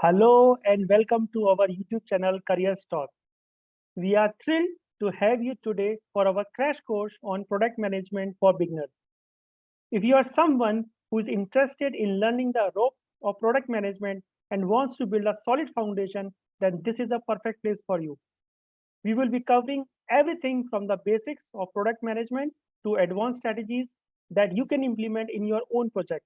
Hello and welcome to our YouTube channel Career Talk. We are thrilled to have you today for our crash course on product management for beginners. If you are someone who is interested in learning the ropes of product management and wants to build a solid foundation, then this is the perfect place for you. We will be covering everything from the basics of product management to advanced strategies that you can implement in your own project.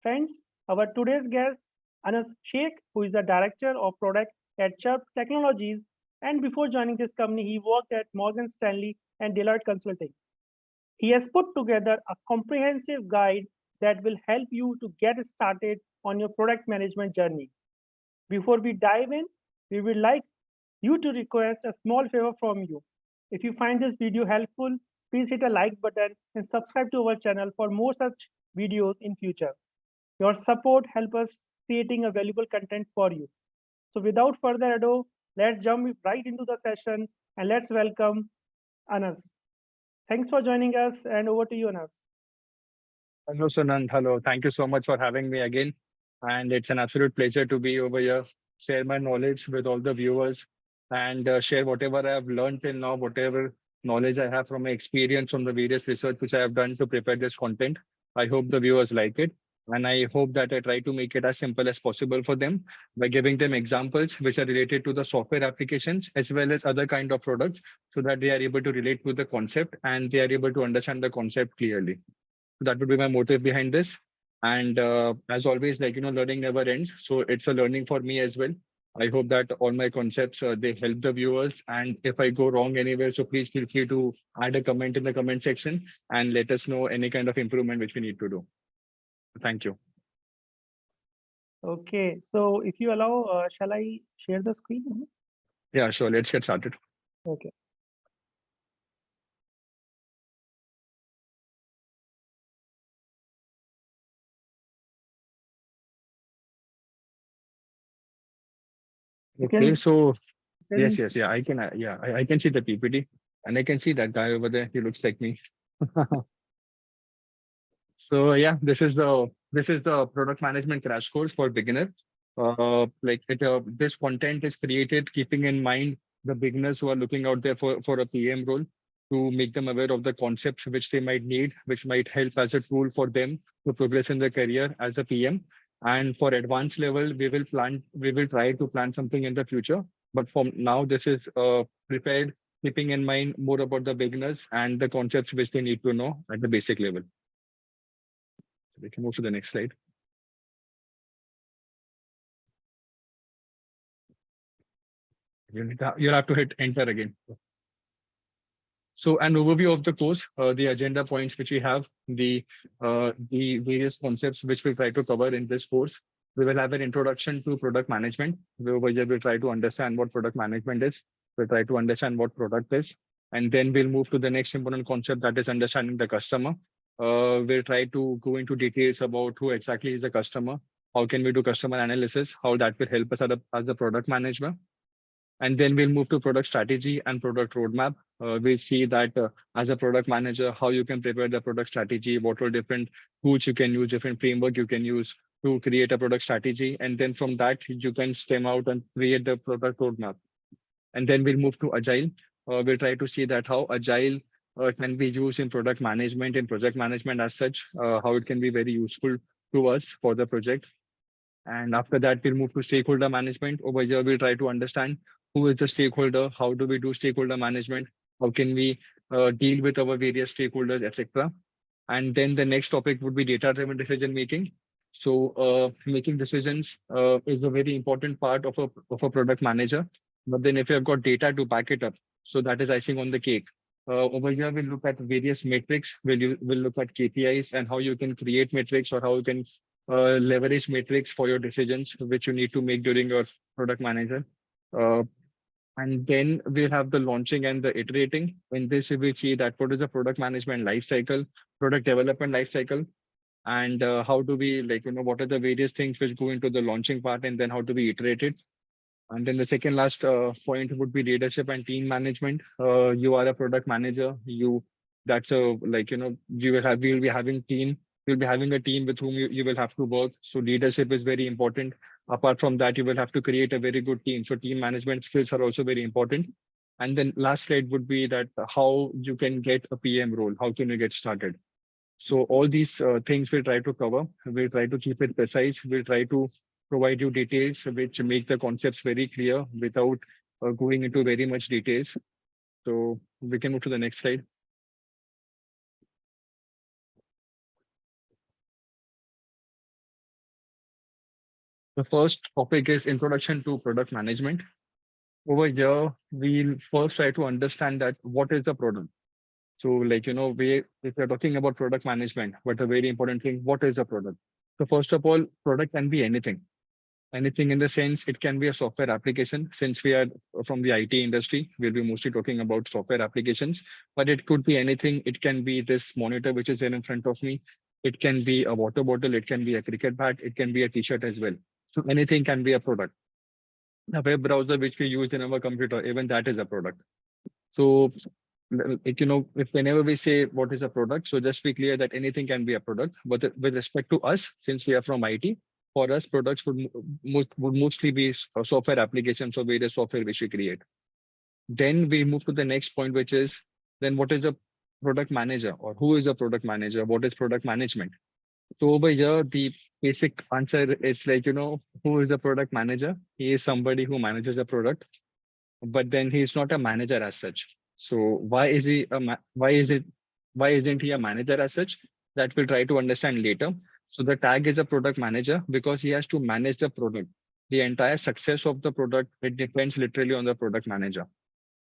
Friends, our today's guest, Anas Shaikh, who is the Director of Product at Chubb Technologies, and before joining this company, he worked at Morgan Stanley and Deloitte Consulting. He has put together a comprehensive guide that will help you to get started on your product management journey. Before we dive in, we would like you to request a small favor from you. If you find this video helpful, please hit a like button and subscribe to our channel for more such videos in future. Your support helps us creating a valuable content for you. So without further ado, let's jump right into the session and let's welcome Anas. Thanks for joining us and over to you, Anas. Hello, Sunand. Hello. Thank you so much for having me again. And it's an absolute pleasure to be over here, share my knowledge with all the viewers and share whatever I have learned till now, whatever knowledge I have from my experience from the various research which I have done to prepare this content. I hope the viewers like it. And I hope that I try to make it as simple as possible for them by giving them examples which are related to the software applications as well as other kind of products so that they are able to relate to the concept and they are able to understand the concept clearly. That would be my motive behind this. And as always, learning never ends. So it's a learning for me as well. I hope that all my concepts, they help the viewers. And if I go wrong anywhere, so please feel free to add a comment in the comment section and let us know any kind of improvement which we need to do. Thank you. Okay, so if you allow, shall I share the screen? Yeah, sure. Let's get started. Okay. Okay, so Can, yeah, I can see the PPT and I can see that guy over there. He looks like me. So yeah, this is the product management crash course for beginner. This content is created keeping in mind the beginners who are looking out there for a PM role to make them aware of the concepts which they might need, which might help as a tool for them to progress in their career as a PM. And for advanced level, we will try to plan something in the future. But for now, this is prepared, keeping in mind more about the beginners and the concepts which they need to know at the basic level. We can move to the next slide. You'll have to hit enter again. So an overview of the course, the agenda points which we have, the various concepts which we try to cover in this course. We will have an introduction to product management. Over here, we'll try to understand what product management is. We'll try to understand what product is. And then we'll move to the next important concept, that is understanding the customer. We'll try to go into details about who exactly is the customer, how can we do customer analysis, how that will help us as a product manager. And then we'll move to product strategy and product roadmap. We'll see that as a product manager, how you can prepare the product strategy, what are different tools you can use, different framework you can use to create a product strategy. And then from that, you can stem out and create the product roadmap. And then we'll move to Agile. We'll try to see that how Agile can be used in product management and project management as such, how it can be very useful to us for the project. And after that, we'll move to stakeholder management. Over here, we'll try to understand who is the stakeholder, how do we do stakeholder management, how can we deal with our various stakeholders, etc. And then the next topic would be data-driven decision making. So making decisions is a very important part of a product manager. But then if you have got data to back it up, so that is icing on the cake. Over here, we'll look at various metrics. We'll look at KPIs and how you can create metrics or how you can leverage metrics for your decisions, which you need to make during your product manager. And then we'll have the launching and the iterating. In this, we will see that what is the product management lifecycle, product development lifecycle, and how do we what are the various things which go into the launching part, and then how do we iterate it. And then the second last point would be leadership and team management. You are a product manager. You'll be having a team with whom you will have to work. So leadership is very important. Apart from that, you will have to create a very good team. So team management skills are also very important. And then last slide would be that how you can get a PM role, how can you get started. So all these things we'll try to cover. We'll try to keep it precise. We'll try to provide you details which make the concepts very clear without going into very much details. So we can move to the next slide. The first topic is introduction to product management. Over here, we'll first try to understand that what is the product. So like, if you're talking about product management, but a very important thing, what is a product? So first of all, product can be anything. Anything in the sense it can be a software application. Since we are from the IT industry, we'll be mostly talking about software applications, but it could be anything. It can be this monitor, which is there in front of me. It can be a water bottle. It can be a cricket bat. It can be a t-shirt as well. So anything can be a product. A web browser, which we use in our computer, even that is a product. So, if whenever we say what is a product, so just be clear that anything can be a product. But with respect to us, since we are from IT, for us, products would mostly be software applications or various software which we create. Then we move to the next point, which is then what is a product manager, or who is a product manager? What is product management? So over here, the basic answer is like, who is the product manager? He is somebody who manages a product, but then he's not a manager as such. So why is he why isn't he a manager as such? That we'll try to understand later. So the tag is a product manager because he has to manage the product. The entire success of the product, it depends literally on the product manager,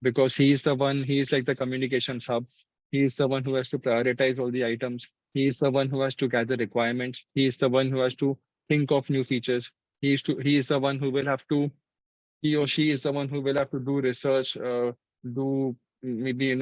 because he's like the communications hub. He's the one who has to prioritize all the items. He's the one who has to gather requirements. He's the one who has to think of new features. He is the one who will have to he or she is the one who will have to do research, do maybe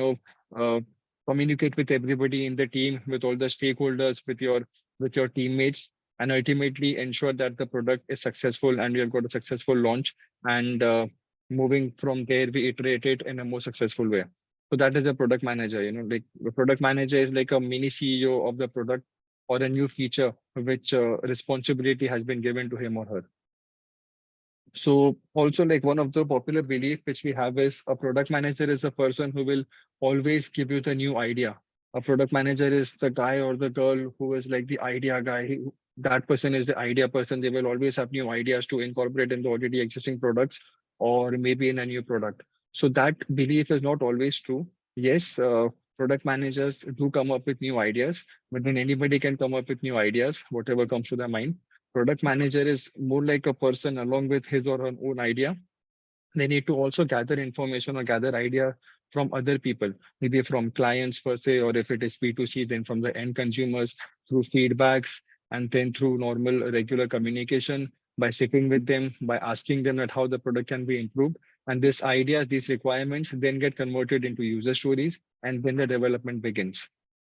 uh, communicate with everybody in the team, with all the stakeholders, with your teammates, and ultimately ensure that the product is successful and we have got a successful launch. And moving from there, we iterate it in a more successful way. So that is a product manager. Like the product manager is like a mini CEO of the product or a new feature which responsibility has been given to him or her. So also, like, one of the popular belief which we have is a product manager is a person who will always give you the new idea. A product manager is the guy or the girl who is like the idea guy. That person is the idea person. They will always have new ideas to incorporate in the already existing products or maybe in a new product. So that belief is not always true. Yes, product managers do come up with new ideas, but then anybody can come up with new ideas, whatever comes to their mind. Product manager is more like a person along with his or her own idea. They need to also gather information or gather idea from other people, maybe from clients per se, or if it is B2C, then from the end consumers through feedbacks, and then through normal regular communication by sitting with them, by asking them at how the product can be improved. And this idea, these requirements then get converted into user stories, and then the development begins.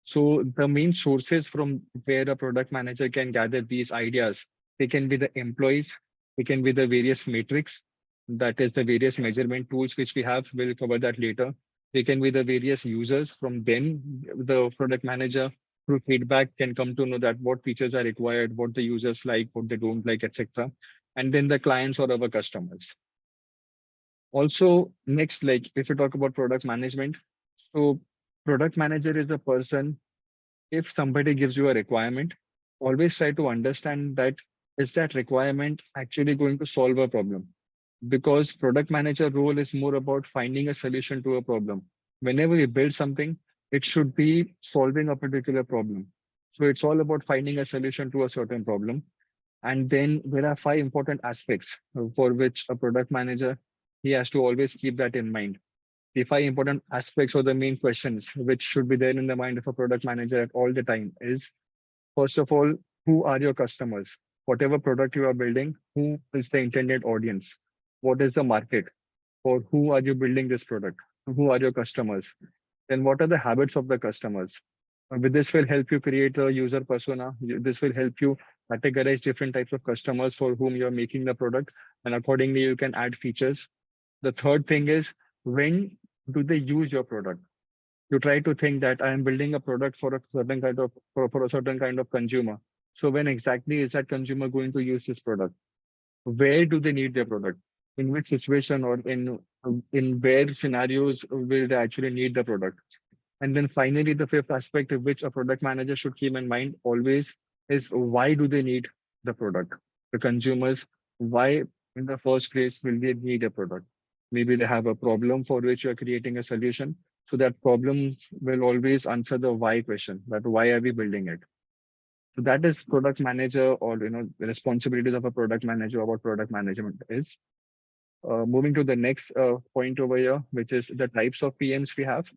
So the main sources from where a product manager can gather these ideas, they can be the employees, they can be the various metrics, that is the various measurement tools which we have. We'll cover that later. They can be the various users. From them, the product manager through feedback can come to know that what features are required, what the users like, what they don't like, etc. And then the clients or our customers. Also, next, like if you talk about product management, so product manager is a person. If somebody gives you a requirement, always try to understand that is that requirement actually going to solve a problem, because product manager role is more about finding a solution to a problem. Whenever you build something, it should be solving a particular problem. So it's all about finding a solution to a certain problem. And then there are five important aspects for which a product manager, he has to always keep that in mind. The five important aspects or the main questions which should be there in the mind of a product manager at all the time is, first of all, who are your customers? Whatever product you are building, who is the intended audience? What is the market? For who are you building this product? Who are your customers? Then what are the habits of the customers? With this will help you create a user persona. This will help you categorize different types of customers for whom you're making the product. And accordingly, you can add features. The third thing is, when do they use your product? You try to think that I am building a product for a certain kind of for a certain kind of consumer. So when exactly is that consumer going to use this product? where do they need their product, in which situation, or in where scenarios will they actually need the product. And then finally, the fifth aspect of which a product manager should keep in mind always is why do they need the product? The consumers, why in the first place will they need a product? Maybe they have a problem for which you're creating a solution. So that problem will always answer the why question, that why are we building it? So that is product manager, or the responsibilities of a product manager about product management is. Moving to the next point over here, which is the types of PMs we have.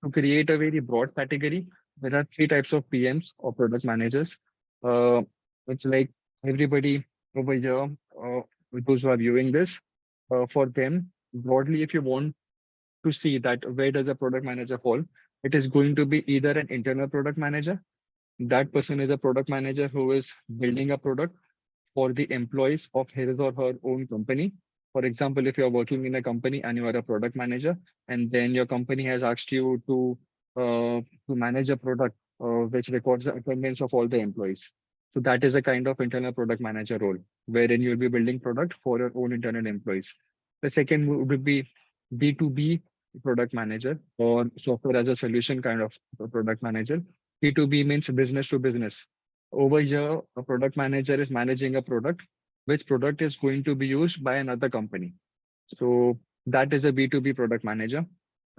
To create a very broad category, there are three types of PMs or product managers. Uh, it's like everybody over here, those who are viewing this, for them, broadly, if you want to see that where does a product manager fall, it is going to be either an internal product manager. That person is a product manager who is building a product for the employees of his or her own company. For example, if you're working in a company and you are a product manager, and then your company has asked you to manage a product which records the attendance of all the employees. So that is a kind of internal product manager role, wherein you'll be building product for your own internal employees. The second would be B2B product manager, or software as a solution kind of product manager. B2B means business to business. Over here, a product manager is managing a product, which product is going to be used by another company. So that is a B2B product manager.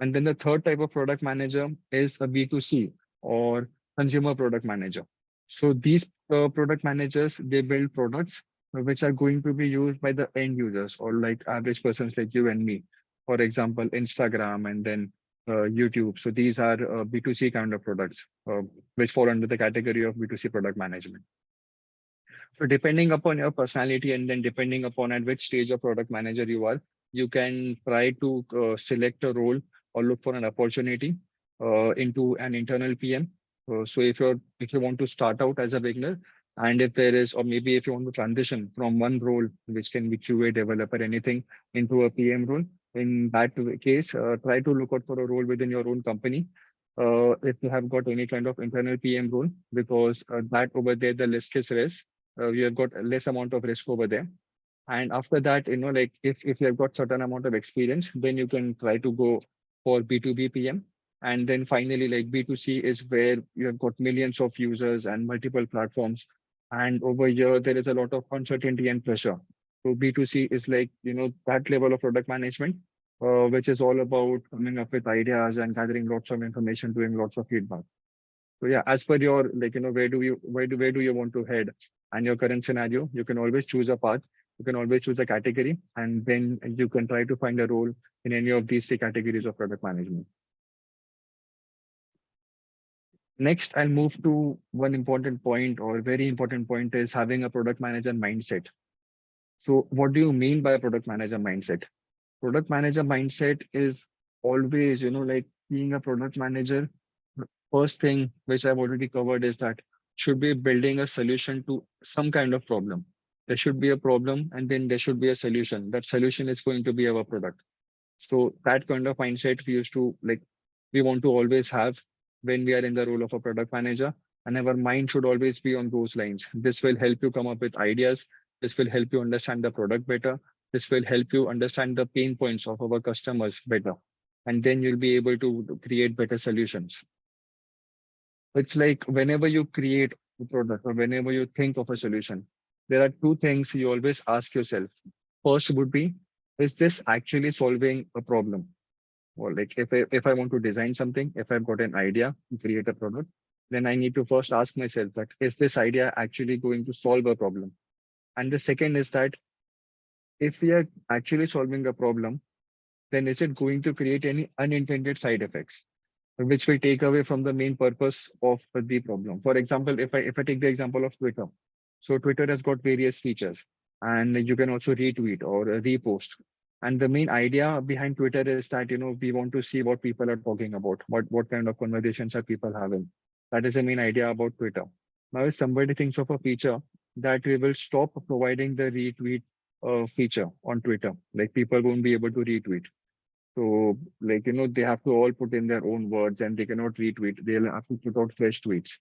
And then the third type of product manager is a B2C, or consumer product manager. So these product managers, they build products which are going to be used by the end users, or like average persons like you and me. For example, Instagram, and then YouTube. So these are B2C kind of products, which fall under the category of B2C product management. So depending upon your personality, and then depending upon at which stage of product manager you are, you can try to select a role or look for an opportunity into an internal PM. So if you want to start out as a beginner, and if there is, or maybe if you want to transition from one role, which can be QA developer, anything, into a PM role, in that case, try to look out for a role within your own company. If you have got any kind of internal PM role, because that over there, the list is less, you have got less amount of risk over there. And after that, like if you have got certain amount of experience, then you can try to go for B2B PM. And then finally, like B2C is where you have got millions of users and multiple platforms. And over here, there is a lot of uncertainty and pressure. So B2C is like, that level of product management, which is all about coming up with ideas and gathering lots of information, doing lots of feedback. So yeah, as per your, like, where do you want to head and your current scenario, you can always choose a path. You can always choose a category, and then you can try to find a role in any of these three categories of product management. Next, I'll move to one important point, or very important point, is having a product manager mindset. So what do you mean by a product manager mindset? Product manager mindset is always, like being a product manager. First thing which I've already covered is that should be building a solution to some kind of problem. There should be a problem, and then there should be a solution. That solution is going to be our product. So that kind of mindset we used to like, we want to always have when we are in the role of a product manager, and our mind should always be on those lines. This will help you come up with ideas. This will help you understand the product better. This will help you understand the pain points of our customers better. And then you'll be able to create better solutions. It's like whenever you create a product or whenever you think of a solution, there are two things you always ask yourself. First would be, is this actually solving a problem? Or like if I want to design something, if I've got an idea to create a product, then I need to first ask myself that, is this idea actually going to solve a problem? And the second is that if we are actually solving a problem, then is it going to create any unintended side effects, which will take away from the main purpose of the problem? For example, if I take the example of Twitter, so Twitter has got various features, and you can also retweet or repost. And the main idea behind Twitter is that we want to see what people are talking about, what kind of conversations are people having. That is the main idea about Twitter. Now, if somebody thinks of a feature that we will stop providing the retweet feature on Twitter, like people won't be able to retweet. So, like, they have to all put in their own words, and they cannot retweet. They'll have to put out fresh tweets.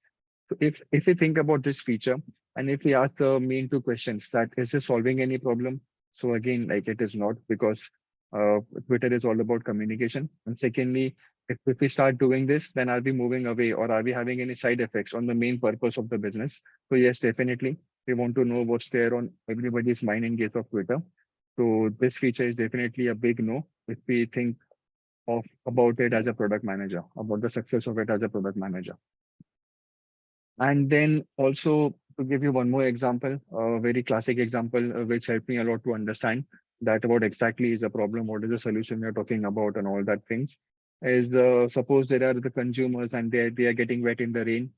So if you think about this feature, And if we ask the main two questions, that is this solving any problem? So again, like it is not, because uh, Twitter is all about communication. And secondly, if we start doing this, then are we moving away or are we having any side effects on the main purpose of the business? So yes, definitely. We want to know what's there on everybody's mind in case of Twitter. So this feature is definitely a big no if we think of about it as a product manager, about the success of it as a product manager. And then also to give you one more example, a very classic example, which helped me a lot to understand that what exactly is the problem, what is the solution we're talking about, and all that things. Is suppose there are the consumers and they are getting wet in the rain,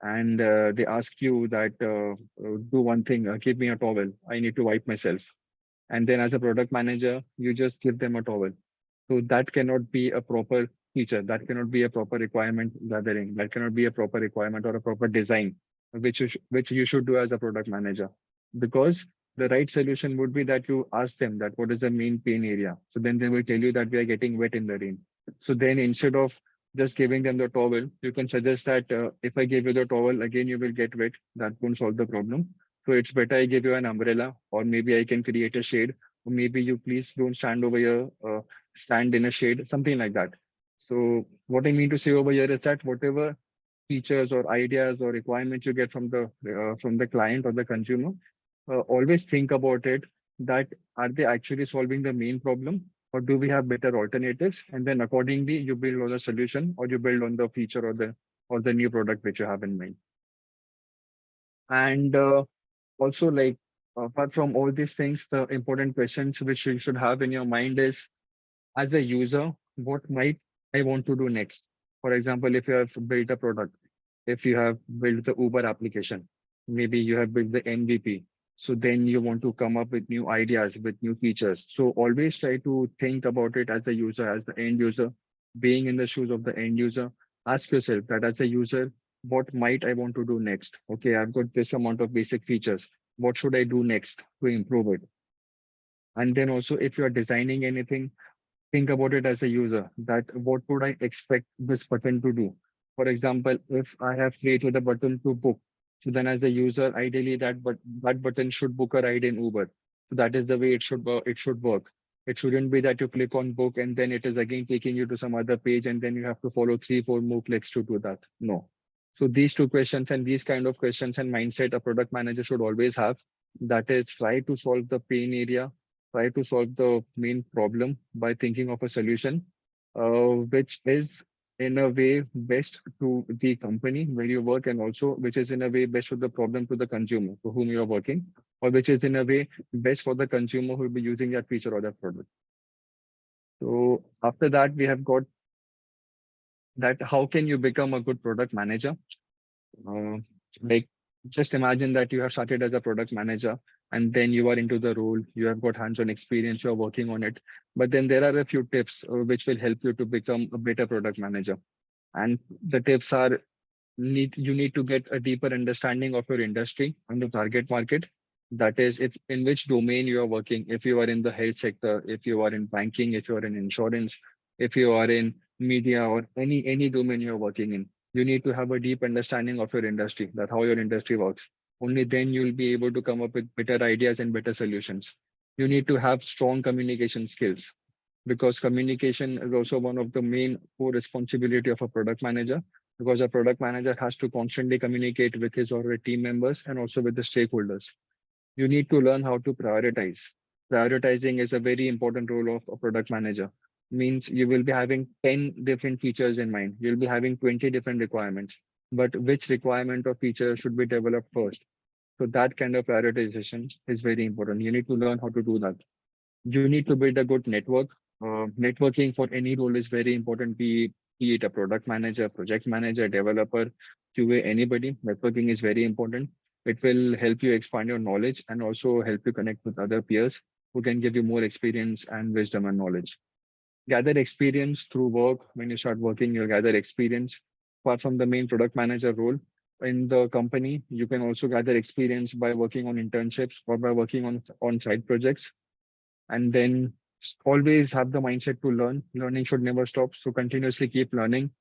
and they ask you that do one thing, give me a towel, I need to wipe myself. And then as a product manager, you just give them a towel. So that cannot be a proper feature. That cannot be a proper requirement gathering. That cannot be a proper requirement or a proper design, which you should do as a product manager. Because the right solution would be that you ask them that what is the main pain area. So then they will tell you that we are getting wet in the rain. So then instead of just giving them the towel, you can suggest that if I give you the towel, again, you will get wet. That won't solve the problem. So it's better I give you an umbrella, or maybe I can create a shade, or maybe you please don't stand over here. Stand in a shade, something like that. So what I mean to say over here is that whatever features or ideas or requirements you get from the client or the consumer, always think about it that are they actually solving the main problem, or do we have better alternatives? And then accordingly, you build on the solution, or you build on the feature or the new product which you have in mind. And also, like apart from all these things, the important questions which you should have in your mind is, as a user, what might I want to do next? For example, if you have built a product, if you have built the Uber application, maybe you have built the MVP. So then you want to come up with new ideas, with new features. So always try to think about it as a user, as the end user, being in the shoes of the end user. Ask yourself that as a user, what might I want to do next? Okay, I've got this amount of basic features. What should I do next to improve it? And then also, if you are designing anything, think about it as a user that what would I expect this button to do? For example, if I have created a button to book, so then as a user, ideally that button should book a ride in Uber. So that is the way it should work. It shouldn't be that you click on book and then it is again taking you to some other page and then you have to follow 3, 4 more clicks to do that. No. So these two questions and these kind of questions and mindset a product manager should always have. That is, try to solve the pain area, try to solve the main problem by thinking of a solution, which is in a way best to the company where you work, and also which is in a way best to the problem to the consumer for whom you are working, or which is in a way best for the consumer who will be using that feature or that product. So after that, we have got that how can you become a good product manager? Uh, like just imagine that you have started as a product manager and then you are into the role, you have got hands-on experience, you are working on it. But then there are a few tips which will help you to become a better product manager. And the tips are you need to get a deeper understanding of your industry and the target market. That is, it's in which domain you are working. If you are in the health sector, if you are in banking, if you are in insurance, if you are in media or any domain you're working in, you need to have a deep understanding of your industry, that how your industry works. Only then you'll be able to come up with better ideas and better solutions. You need to have strong communication skills, because communication is also one of the main core responsibility of a product manager, because a product manager has to constantly communicate with his or her team members and also with the stakeholders. You need to learn how to prioritize. Prioritizing is a very important role of a product manager. Means you will be having 10 different features in mind. You'll be having 20 different requirements, but which requirement or feature should be developed first? So that kind of prioritization is very important. You need to learn how to do that. You need to build a good network. Networking for any role is very important, be it a product manager, project manager, developer, QA, anybody. Networking is very important. It will help you expand your knowledge and also help you connect with other peers who can give you more experience and wisdom and knowledge. Gather experience through work. When you start working, you'll gather experience. Apart from the main product manager role in the company, you can also gather experience by working on internships or by working on side projects. And then always have the mindset to learn. Learning should never stop. So continuously keep learning.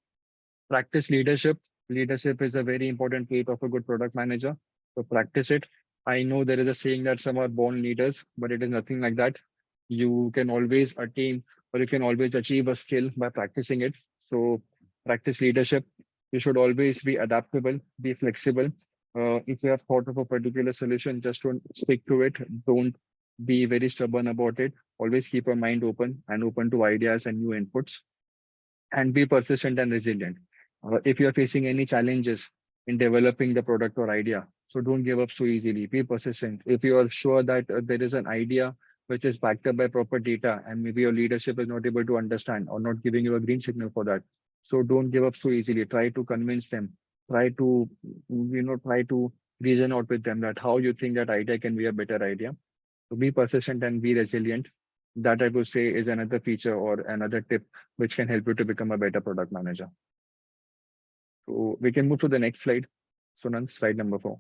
Practice leadership. Leadership is a very important trait of a good product manager. So practice it. I know there is a saying that some are born leaders, but it is nothing like that. You can always attain or you can always achieve a skill by practicing it. So practice leadership. You should always be adaptable, be flexible. If you have thought of a particular solution, just don't stick to it. Don't be very stubborn about it. Always keep your mind open and open to ideas and new inputs, and be persistent and resilient. If you're facing any challenges in developing the product or idea, so don't give up so easily. Be persistent. If you are sure that there is an idea which is backed up by proper data, and maybe your leadership is not able to understand or not giving you a green signal for that, so don't give up so easily. Try to convince them. Try to, try to reason out with them that how you think that idea can be a better idea. So be persistent and be resilient. That I would say is another feature or another tip which can help you to become a better product manager. So we can move to the next slide. Sunan, slide number 4.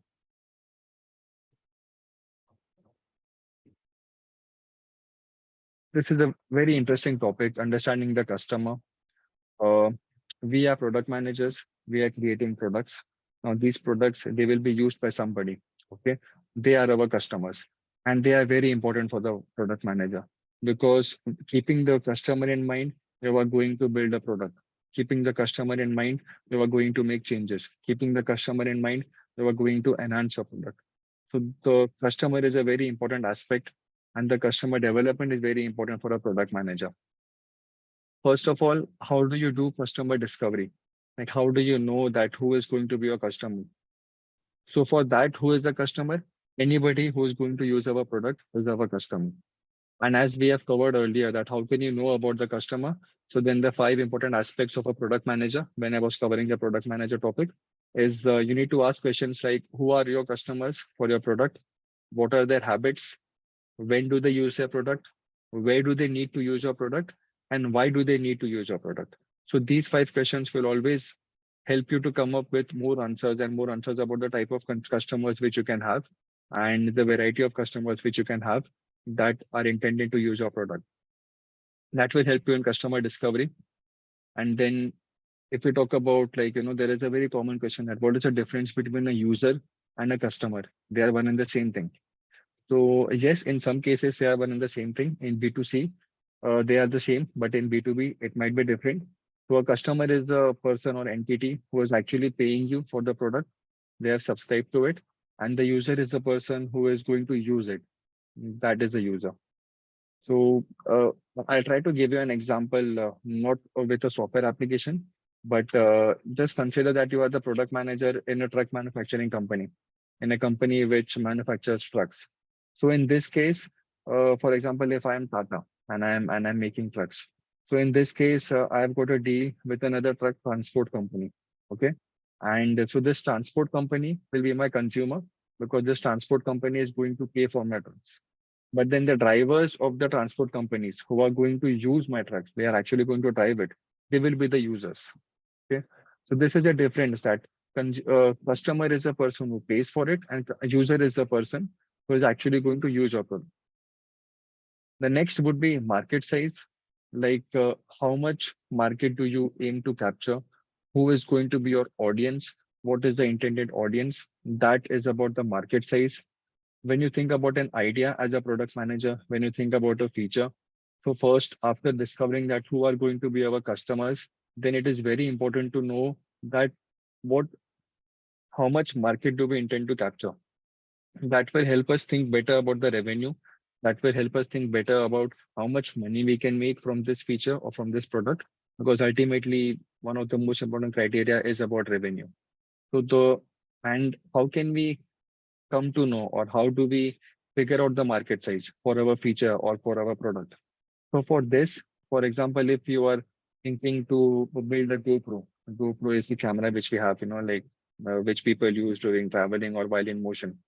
This is a very interesting topic, understanding the customer. Uh, we are product managers. We are creating products. Now these products, they will be used by somebody. Okay. They are our customers and they are very important for the product manager, because keeping the customer in mind, you are going to build a product. Keeping the customer in mind, you are going to make changes. Keeping the customer in mind, you are going to enhance your product. So the customer is a very important aspect, and the customer development is very important for a product manager. First of all, how do you do customer discovery? Like, how do you know that who is going to be your customer? So for that, who is the customer? Anybody who is going to use our product is our customer. And as we have covered earlier, that how can you know about the customer? So then the 5 important aspects of a product manager, when I was covering the product manager topic, is you need to ask questions like, who are your customers for your product? What are their habits? When do they use your product? Where do they need to use your product? And why do they need to use your product? So these 5 questions will always help you to come up with more answers and more answers about the type of customers which you can have and the variety of customers which you can have that are intended to use your product. That will help you in customer discovery. And then if we talk about, like, there is a very common question that what is the difference between a user and a customer? They are one and the same thing. So yes, in some cases, they are one and the same thing. In B2C, they are the same, but in B2B, it might be different. So a customer is the person or entity who is actually paying you for the product. They have subscribed to it. And the user is the person who is going to use it. That is the user. So I'll try to give you an example, not with a software application, but just consider that you are the product manager in a truck manufacturing company, in a company which manufactures trucks. So in this case, for example, if I am Tata and I'm making trucks. So in this case, I've got a deal with another truck transport company. Okay. And so this transport company will be my consumer, because this transport company is going to pay for my trucks. But then the drivers of the transport companies who are going to use my trucks, they are actually going to drive it. They will be the users. Okay. So this is a difference that customer is a person who pays for it, and a user is a person who is actually going to use your product. The next would be market size. Like how much market do you aim to capture? Who is going to be your audience? What is the intended audience? That is about the market size. When you think about an idea as a product manager, when you think about a feature, so first, after discovering that who are going to be our customers, then it is very important to know that what, how much market do we intend to capture. That will help us think better about the revenue. That will help us think better about how much money we can make from this feature or from this product, because ultimately one of the most important criteria is about revenue. So and how can we come to know, or how do we figure out the market size for our feature or for our product? So for this, for example, if you are thinking to build a GoPro, GoPro is the camera which we have, like which people use during traveling or while in motion.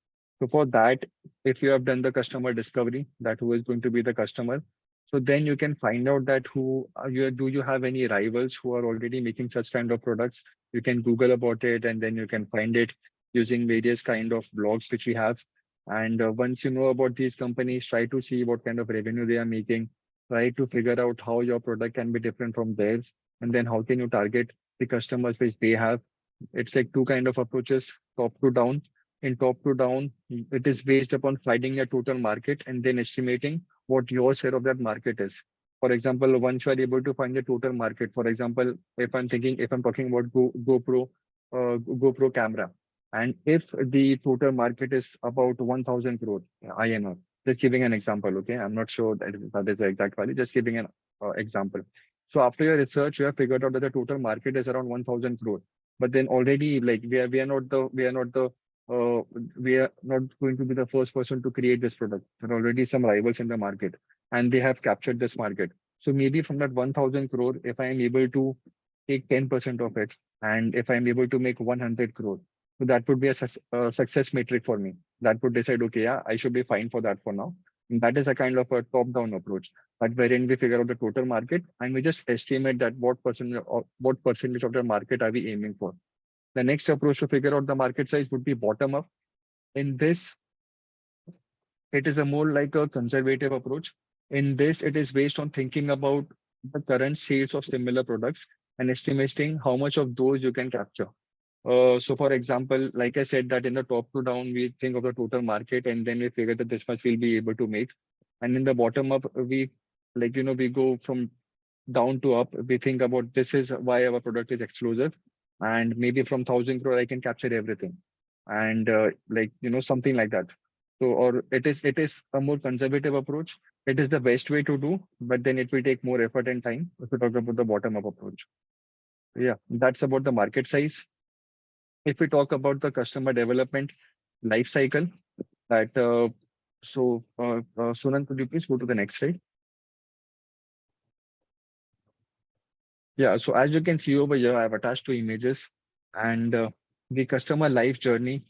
So for that, if you have done the customer discovery, that who is going to be the customer, so then you can find out that who are you, do you have any rivals who are already making such kind of products? You can Google about it, and then you can find it using various kind of blogs which we have. And once you know about these companies, try to see what kind of revenue they are making. Try to figure out how your product can be different from theirs, and then how can you target the customers which they have. It's like two kind of approaches, top to down. in top to down, it is based upon finding a total market and then estimating what your share of that market is. For example, once you are able to find the total market, for example, if I'm talking about GoPro camera, and if the total market is about 1,000 crore INR, just giving an example, okay? I'm not sure that is the exact value, just giving an example. So after your research, you have figured out that the total market is around 1,000 crore. But then already, like uh, we are not going to be the first person to create this product. There are already some rivals in the market, and they have captured this market. So maybe from that 1,000 crore, if I am able to take 10% of it, and if I'm able to make 100 crore, so that would be a success metric for me. That would decide, okay, yeah, I should be fine for that for now. And that is a kind of a top-down approach, but wherein we figure out the total market and we just estimate that what percentage of the market are we aiming for. The next approach to figure out the market size would be bottom up. In this, it is a more like a conservative approach. In this, it is based on thinking about the current sales of similar products and estimating how much of those you can capture. So for example, like I said, that in the top to down, we think of the total market and then we figure that this much we'll be able to make. And in the bottom up, we we go from down to up. We think about this is why our product is exclusive. And maybe from 1,000 crore, I can capture everything. And something like that. So, or it is a more conservative approach. It is the best way to do, but then it will take more effort and time if we talk about the bottom up approach. Yeah, that's about the market size. If we talk about the customer development life cycle, that Sunan, could you please go to the next slide? Yeah, so as you can see over here, I've attached two images and the customer life journey.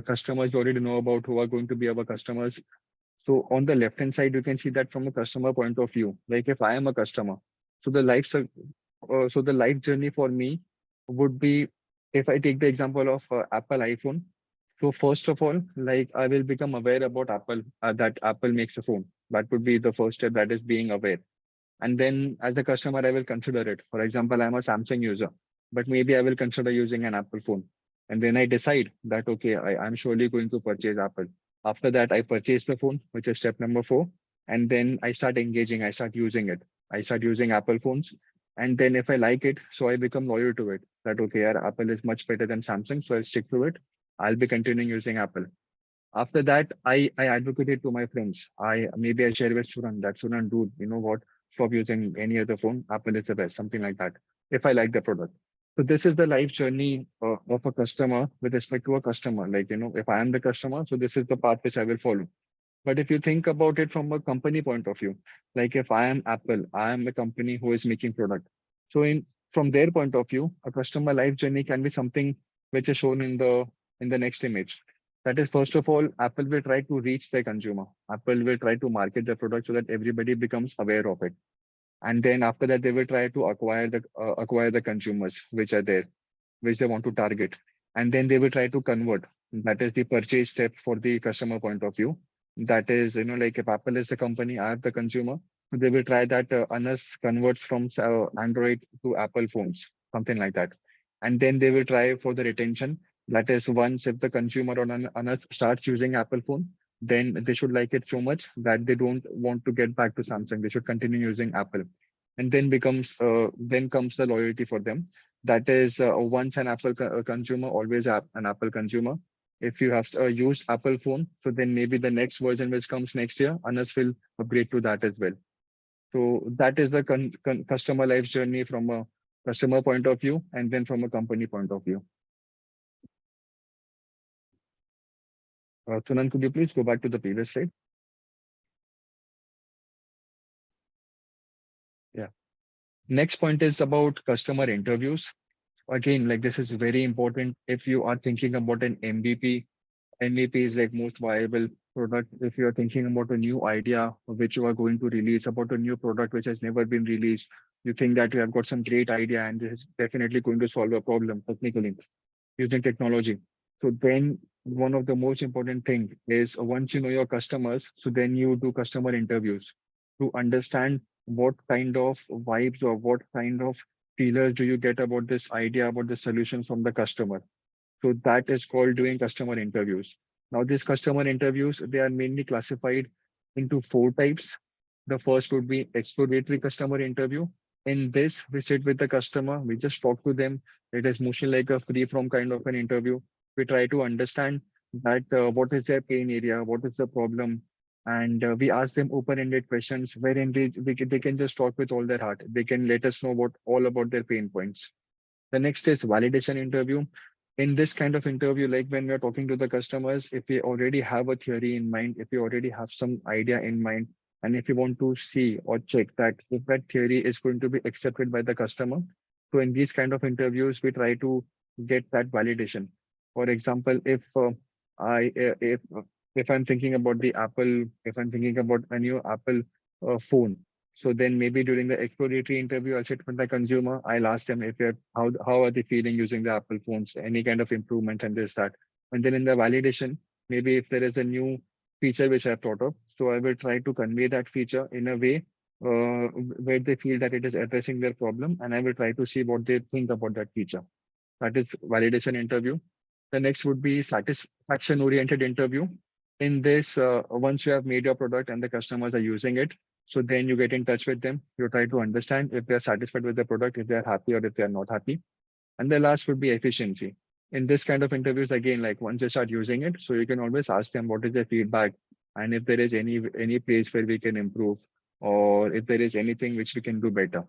Customers you already know about who are going to be our customers. So on the left hand side, you can see that from a customer point of view, like if I am a customer, so the life journey for me would be, if I take the example of Apple iPhone. So first of all, like I will become aware about Apple, that Apple makes a phone. That would be the first step, that is being aware. And then as a customer, I will consider it. For example, I'm a Samsung user, but maybe I will consider using an Apple phone. And then I decide that, okay, I'm surely going to purchase Apple. After that, I purchase the phone, which is step number 4. And then I start engaging, I start using it. I start using Apple phones. And then if I like it, so I become loyal to it. That, okay, yeah, Apple is much better than Samsung, so I'll stick to it. I'll be continuing using Apple. After that, I advocate it to my friends. I share with Suran that, Suran, dude, you know what? Stop using any other phone. Apple is the best, something like that. If I like the product. So this is the life journey of a customer with respect to a customer. Like, if I am the customer, so this is the path which I will follow. But if you think about it from a company point of view, like if I am Apple, I am the company who is making product. So from their point of view, a customer life journey can be something which is shown in the next image. That is, first of all, Apple will try to reach their consumer. Apple will try to market the product so that everybody becomes aware of it. And then after that, they will try to acquire the consumers which are there, which they want to target. And then they will try to convert. That is the purchase step for the customer point of view. That is, like if Apple is the company, I am the consumer, they will try that Anas converts from Android to Apple phones, something like that. And then they will try for the retention. That is, once if the consumer on Anas starts using Apple phone, then they should like it so much that they don't want to get back to Samsung. They should continue using Apple. And then comes the loyalty for them. That is, once an Apple consumer, always an Apple consumer. If you have used Apple phone, so then maybe the next version which comes next year, Anas will upgrade to that as well. So that is the customer life journey from a customer point of view, and then from a company point of view. Sunan, could you please go back to the previous slide? Yeah. Next point is about customer interviews. Again, like this is very important if you are thinking about an MVP. MVP is like most viable product. If you are thinking about a new idea which you are going to release, about a new product which has never been released, you think that you have got some great idea and this is definitely going to solve a problem technically using technology. So then one of the most important thing is once you know your customers, so then you do customer interviews to understand what kind of vibes or what kind of feelers do you get about this idea, about the solution from the customer. So that is called doing customer interviews. Now, these customer interviews, they are mainly classified into four types. The first would be exploratory customer interview. In this, we sit with the customer, we just talk to them. It is mostly like a free from kind of an interview. We try to understand that what is their pain area, what is the problem, and we ask them open-ended questions wherein they can just talk with all their heart. They can let us know what all about their pain points. The next is validation interview. In this kind of interview, like when we're talking to the customers, if we already have a theory in mind, if we already have some idea in mind, and if you want to see or check that if that theory is going to be accepted by the customer, so in these kind of interviews, we try to get that validation. For example, I if I'm thinking about the Apple, if I'm thinking about a new Apple phone, so then maybe during the exploratory interview, I'll sit with the consumer. I'll ask them if they're how are they feeling using the Apple phones, any kind of improvement and this that. And then in the validation, maybe if there is a new feature which I've thought of, so I will try to convey that feature in a way where they feel that it is addressing their problem, and I will try to see what they think about that feature. That is validation interview. The next would be satisfaction oriented interview. In this, once you have made your product and the customers are using it, so then you get in touch with them. You try to understand if they're satisfied with the product, if they're happy or if they're not happy. And the last would be efficiency. In this kind of interviews, again, like once you start using it, so you can always ask them what is their feedback and if there is any place where we can improve or if there is anything which we can do better.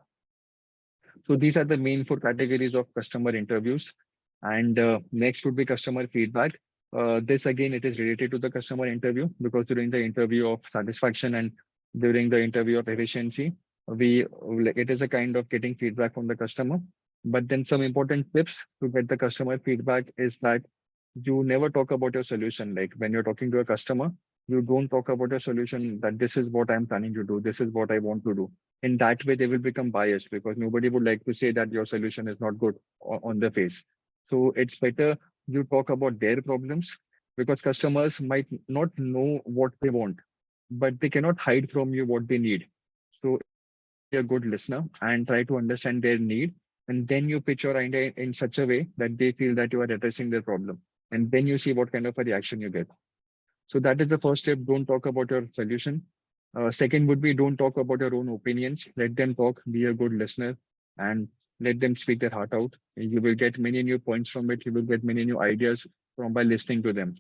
So these are the main four categories of customer interviews. And next would be customer feedback. This again, it is related to the customer interview because during the interview of satisfaction and during the interview of efficiency, it is a kind of getting feedback from the customer. But then some important tips to get the customer feedback is that you never talk about your solution. Like when you're talking to a customer, you don't talk about your solution that this is what I'm planning to do, this is what I want to do. In that way, they will become biased because nobody would like to say that your solution is not good on the face. So it's better you talk about their problems because customers might not know what they want, but they cannot hide from you what they need. So be a good listener and try to understand their need. And then you pitch your idea in such a way that they feel that you are addressing their problem. And then you see what kind of a reaction you get. So that is the first step. Don't talk about your solution. Second would be don't talk about your own opinions. Let them talk, be a good listener, and let them speak their heart out. You will get many new points from it. You will get many new ideas from by listening to them.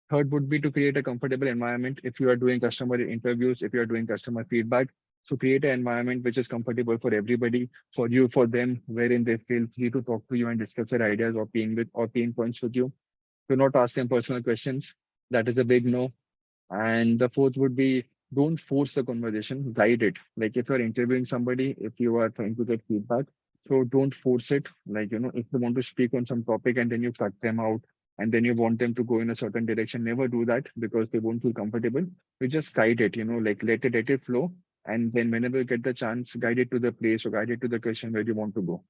Third would be to create a comfortable environment. If you are doing customer interviews, if you are doing customer feedback, so create an environment which is comfortable for everybody, for you, for them, wherein they feel free to talk to you and discuss their ideas or pain points with you. Do not ask them personal questions. That is a big no. And the fourth would be don't force the conversation, guide it. Like if you're interviewing somebody, if you are trying to get feedback, so don't force it. Like, if you want to speak on some topic and then you cut them out and then you want them to go in a certain direction, never do that because they won't feel comfortable. You just guide it, like let it flow. And then whenever you get the chance, guide it to the place or guide it to the question where you want to go.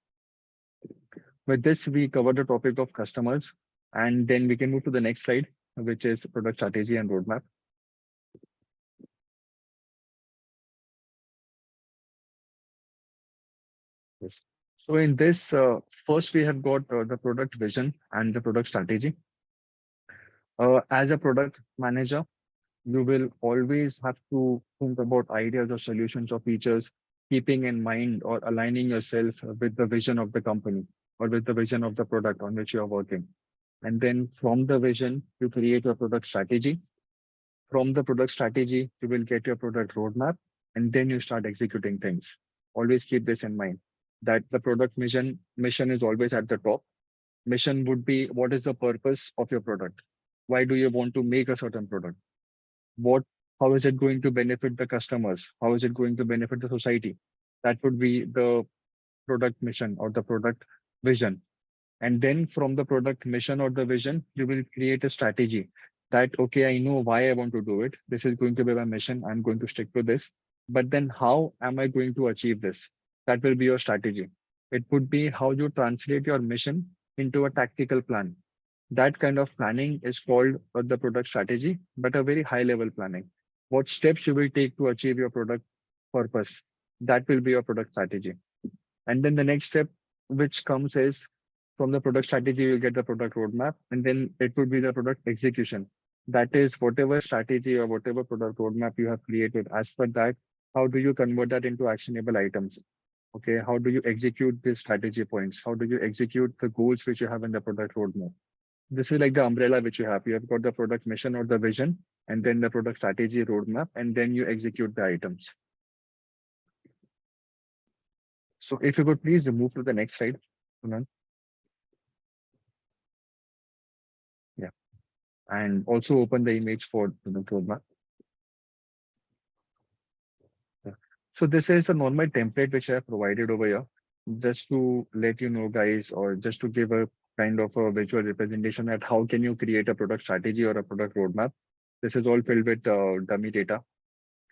With this, we cover the topic of customers and then we can move to the next slide, which is product strategy and roadmap. Yes. So in this, first we have got the product vision and the product strategy. As a product manager, you will always have to think about ideas or solutions or features, keeping in mind or aligning yourself with the vision of the company or with the vision of the product on which you are working. And then from the vision, you create your product strategy. From the product strategy, you will get your product roadmap, and then you start executing things. Always keep this in mind that the product mission is always at the top. Mission would be what is the purpose of your product? Why do you want to make a certain product? What, how is it going to benefit the customers? How is it going to benefit the society? That would be the product mission or the product vision. And then from the product mission or the vision, you will create a strategy that, okay, I know why I want to do it. This is going to be my mission. I'm going to stick to this. But then how am I going to achieve this? That will be your strategy. It would be how you translate your mission into a tactical plan. That kind of planning is called the product strategy, but a very high level planning. What steps you will take to achieve your product purpose? That will be your product strategy. And then the next step, which comes is From the product strategy, you'll get the product roadmap, and then it would be the product execution. That is whatever strategy or whatever product roadmap you have created. As per that, how do you convert that into actionable items? Okay, how do you execute the strategy points? How do you execute the goals which you have in the product roadmap? This is like the umbrella which you have. You have got the product mission or the vision, and then the product strategy roadmap, and then you execute the items. So if you could please move to the next slide, Sunan. Yeah, and also open the image for the roadmap. Yeah. So this is a normal template which I have provided over here, just to let you know, guys, or just to give a kind of a visual representation at how can you create a product strategy or a product roadmap. This is all filled with dummy data.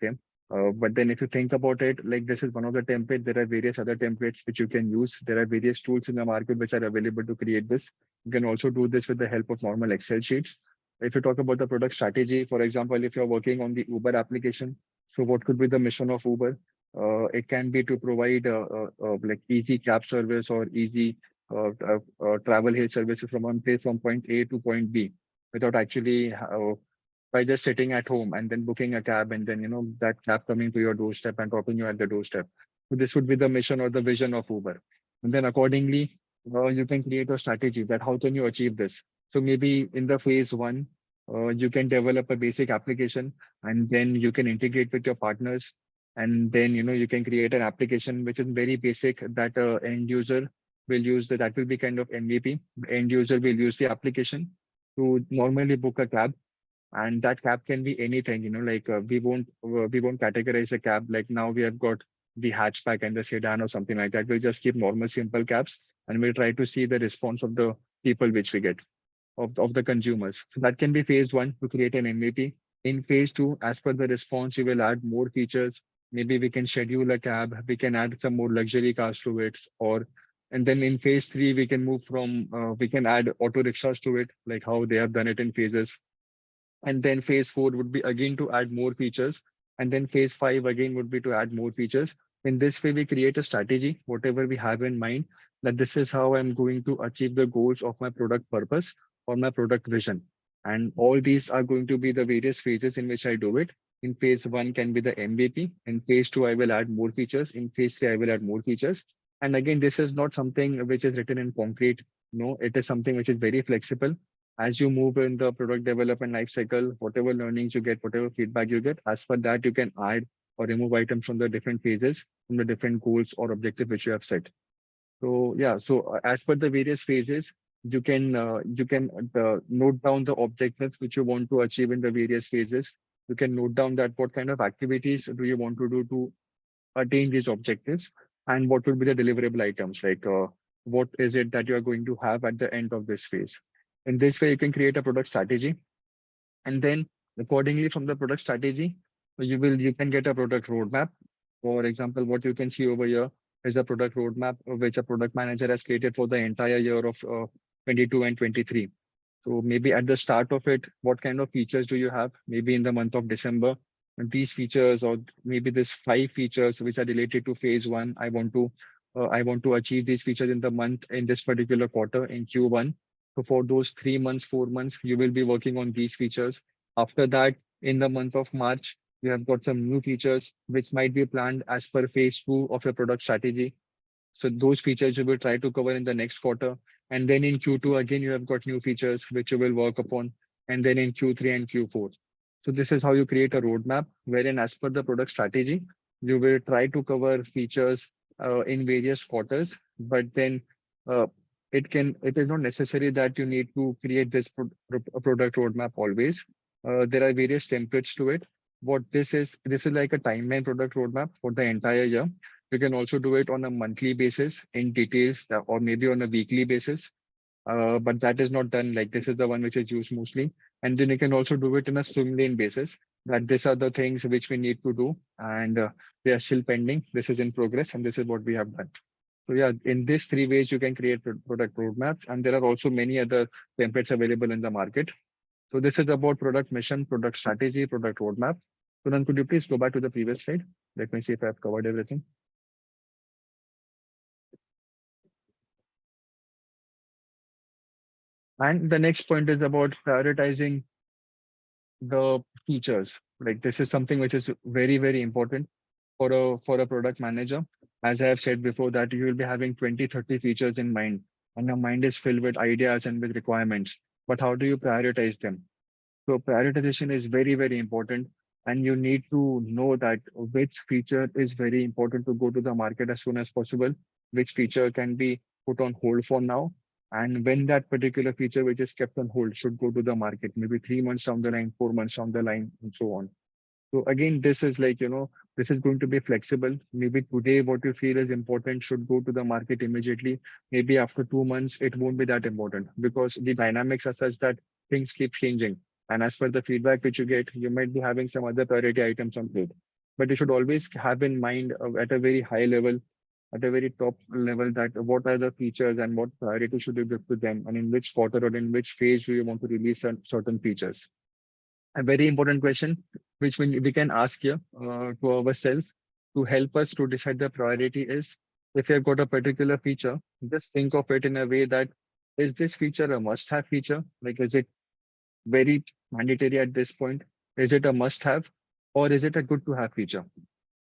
Okay. But then if you think about it, like this is one of the templates, there are various other templates which you can use. There are various tools in the market which are available to create this. You can also do this with the help of normal Excel sheets. If you talk about the product strategy, for example, if you're working on the Uber application, so what could be the mission of Uber? It can be to provide like easy cab service or easy travel hail services from one place from point A to point B without actually by just sitting at home and then booking a cab and then that cab coming to your doorstep and dropping you at the doorstep. So this would be the mission or the vision of Uber. And then accordingly, you can create a strategy that how can you achieve this. So maybe in the phase one, you can develop a basic application and then you can integrate with your partners. And then you can create an application which is very basic that end user will use. That will be kind of MVP. The end user will use the application to normally book a cab, and that cab can be anything. Like we won't categorize a cab like now we have got the hatchback and the sedan or something like that. We'll just keep normal simple cabs, and we'll try to see the response of the people which we get, of the consumers. So that can be phase one, to create an MVP. In phase two, as per the response, you will add more features. Maybe we can schedule a cab, we can add some more luxury cars to it, or and then in phase three, we can move from we can add auto rickshaws to it, like how they have done it in phases. And then phase four would be again to add more features. And then phase five again would be to add more features. In this way, we create a strategy, whatever we have in mind, that this is how I'm going to achieve the goals of my product purpose or my product vision. And all these are going to be the various phases in which I do it. In phase one can be the MVP. In phase two, I will add more features. In phase three, I will add more features. And again, this is not something which is written in concrete. No, it is something which is very flexible. As you move in the product development life cycle, whatever learnings you get, whatever feedback you get, as per that, you can add or remove items from the different phases, from the different goals or objective which you have set. So yeah, so as per the various phases, you can note down the objectives which you want to achieve in the various phases. You can note down that what kind of activities do you want to do to attain these objectives, and what will be the deliverable items, like what is it that you are going to have at the end of this phase. In this way, you can create a product strategy, and then accordingly from the product strategy, you can get a product roadmap. For example, what you can see over here is a product roadmap which a product manager has created for the entire year of 22 and 23. So maybe at the start of it, what kind of features do you have? Maybe in the month of December, and these features, or maybe this 5 features which are related to phase one, I want to achieve these features in the month, in this particular quarter, in Q1. So for those 3 months, 4 months, you will be working on these features. After that, in the month of March, you have got some new features which might be planned as per phase two of your product strategy. So those features you will try to cover in the next quarter. And then in Q2, again, you have got new features which you will work upon. And then in Q3 and Q4. So this is how you create a roadmap, wherein as per the product strategy, you will try to cover features in various quarters, but then uh, it is not necessary that you need to create this product roadmap always. There are various templates to it. What this is like a timeline product roadmap for the entire year. You can also do it on a monthly basis in details, or maybe on a weekly basis. But that is not done. Like this is the one which is used mostly. And then you can also do it in a swim lane basis, that these are the things which we need to do, and they are still pending. This is in progress, and this is what we have done. So yeah, in these 3 ways, you can create product roadmaps, and there are also many other templates available in the market. So this is about product mission, product strategy, product roadmap. So then could you please go back to the previous slide? Let me see if I've covered everything. And the next point is about prioritizing the features. Like this is something which is very, very important for a product manager. As I have said before, that you will be having 20, 30 features in mind, and your mind is filled with ideas and with requirements. But how do you prioritize them? So prioritization is very, very important. And you need to know that which feature is very important to go to the market as soon as possible, which feature can be put on hold for now, and when that particular feature which is kept on hold should go to the market, maybe 3 months down the line, 4 months down the line, and so on. So again, this is like, this is going to be flexible. Maybe today what you feel is important should go to the market immediately. Maybe after 2 months, it won't be that important because the dynamics are such that things keep changing. And as per the feedback which you get, you might be having some other priority items on plate. But you should always have in mind at a very high level, at a very top level, that what are the features and what priority should you give to them, and in which quarter or in which phase do you want to release certain features. A very important question, which we can ask here to ourselves to help us to decide the priority is, if you've got a particular feature, just think of it in a way that, is this feature a must-have feature? Like, is it very mandatory at this point? Is it a must-have, or is it a good-to-have feature?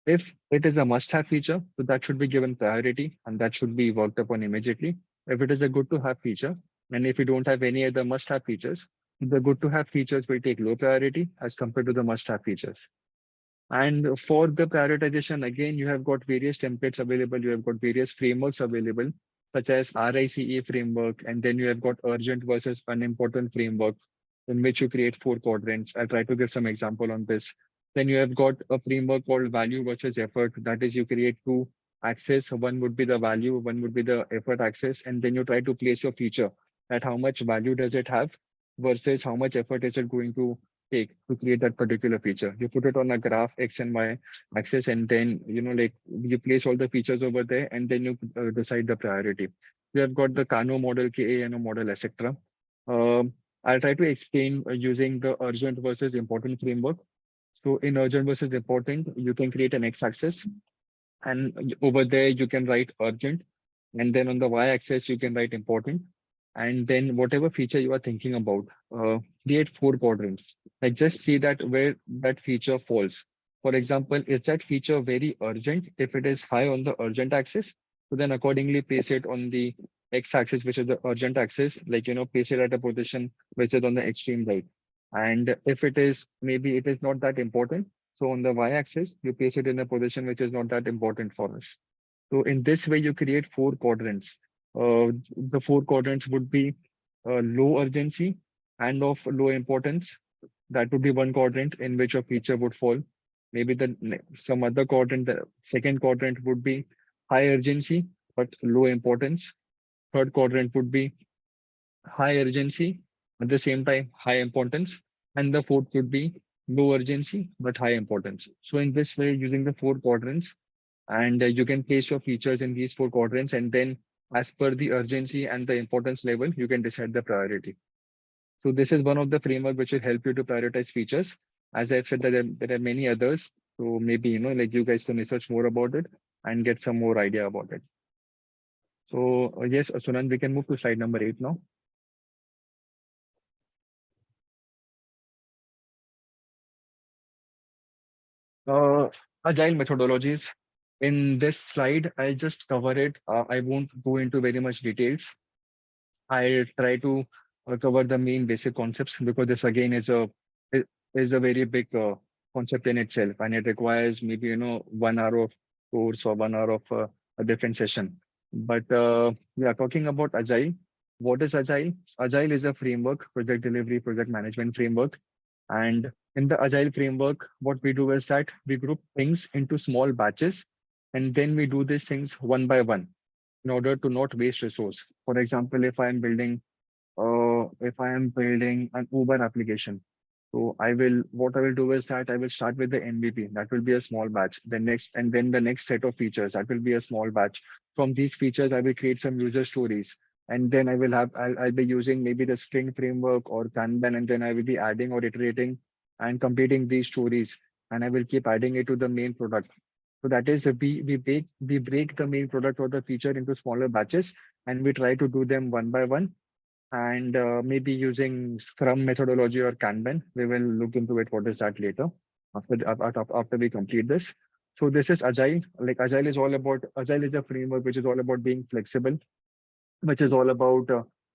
If it is a must-have feature, so that should be given priority and that should be worked upon immediately. If it is a good-to-have feature, and if you don't have any other must-have features, the good-to-have features will take low priority as compared to the must-have features. And for the prioritization, again, you have got various templates available. You have got various frameworks available, such as RICE framework. And then you have got urgent versus unimportant framework, in which you create 4 quadrants. I'll try to give some example on this. Then you have got a framework called value versus effort. That is, you create two axes. One would be the value, one would be the effort axis. And then you try to place your feature at how much value does it have versus how much effort is it going to take to create that particular feature. You put it on a graph X and Y axis, and then like you place all the features over there, and then you decide the priority. You have got the Kano model, KANO model, etc. I'll try to explain using the urgent versus important framework. So in urgent versus important, you can create an X-axis, and over there you can write urgent, and then on the Y-axis you can write important, and then whatever feature you are thinking about, create 4 quadrants. Like just see that where that feature falls. For example, is that feature very urgent? If it is high on the urgent axis, so then accordingly place it on the X-axis, which is the urgent axis, like place it at a position which is on the extreme right. And if it is, maybe it is not that important, so on the Y-axis, you place it in a position which is not that important for us. So in this way, you create 4 quadrants. The 4 quadrants would be low urgency and of low importance. That would be one quadrant in which a feature would fall. Maybe some other quadrant, the second quadrant would be high urgency but low importance. Third quadrant would be high urgency, at the same time high importance, and the fourth could be low urgency but high importance. So in this way, using the 4 quadrants, and you can place your features in these 4 quadrants, and then as per the urgency and the importance level, you can decide the priority. So this is one of the framework which will help you to prioritize features. As I've said, that there are many others. So maybe like you guys can research more about it and get some more idea about it. So yes, Sunand, we can move to slide number 8 now. Uh, Agile methodologies. In this slide, I just cover it. I won't go into very much details. I try to cover the main basic concepts, because this again is a very big concept in itself, and it requires maybe 1 hour of course or 1 hour of a different session. But yeah, talking about Agile, what is Agile? Agile is a framework, project delivery, project management framework, and in the Agile framework, what we do is that we group things into small batches, and then we do these things one by one in order to not waste resource. For example, if I am building an Uber application, so what I will do is that I will start with the MVP. That will be a small batch. And then the next set of features, that will be a small batch. From these features, I will create some user stories. And then I'll be using maybe the Spring framework or Kanban, and then I will be adding or iterating and completing these stories. And I will keep adding it to the main product. So that is, we break the main product or the feature into smaller batches, and we try to do them one by one, and maybe using Scrum methodology or Kanban. We will look into it. What is that later after we complete this? So this is Agile. Like Agile is a framework which is all about being flexible, which is all about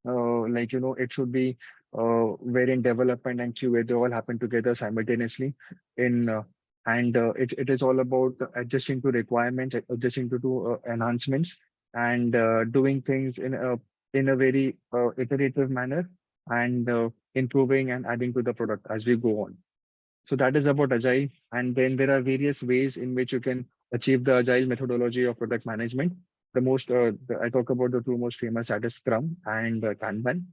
it should be wherein development and QA they all happen together simultaneously in and it is all about adjusting to requirements, adjusting to enhancements, and doing things in a very iterative manner, and improving and adding to the product as we go on. So that is about Agile. And then there are various ways in which you can achieve the Agile methodology of product management. I talk about the two most famous, that is Scrum and Kanban.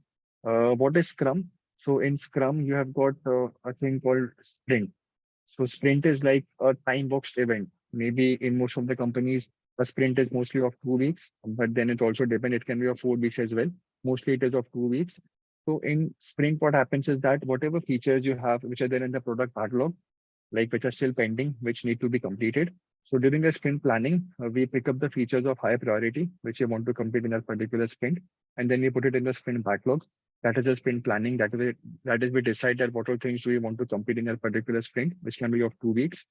What is Scrum? So in Scrum, you have got a thing called Sprint. So sprint is like a time boxed event. Maybe in most of the companies, a sprint is mostly of 2 weeks, but then it also depends. It can be of 4 weeks as well. Mostly it is of 2 weeks. So in sprint, what happens is that whatever features you have, which are there in the product backlog, like which are still pending, which need to be completed. So during the sprint planning, we pick up the features of high priority, which we want to complete in a particular sprint, and then we put it in the sprint backlog. That is a sprint planning. That is we decide that what all things do we want to complete in a particular sprint, which can be of 2 weeks.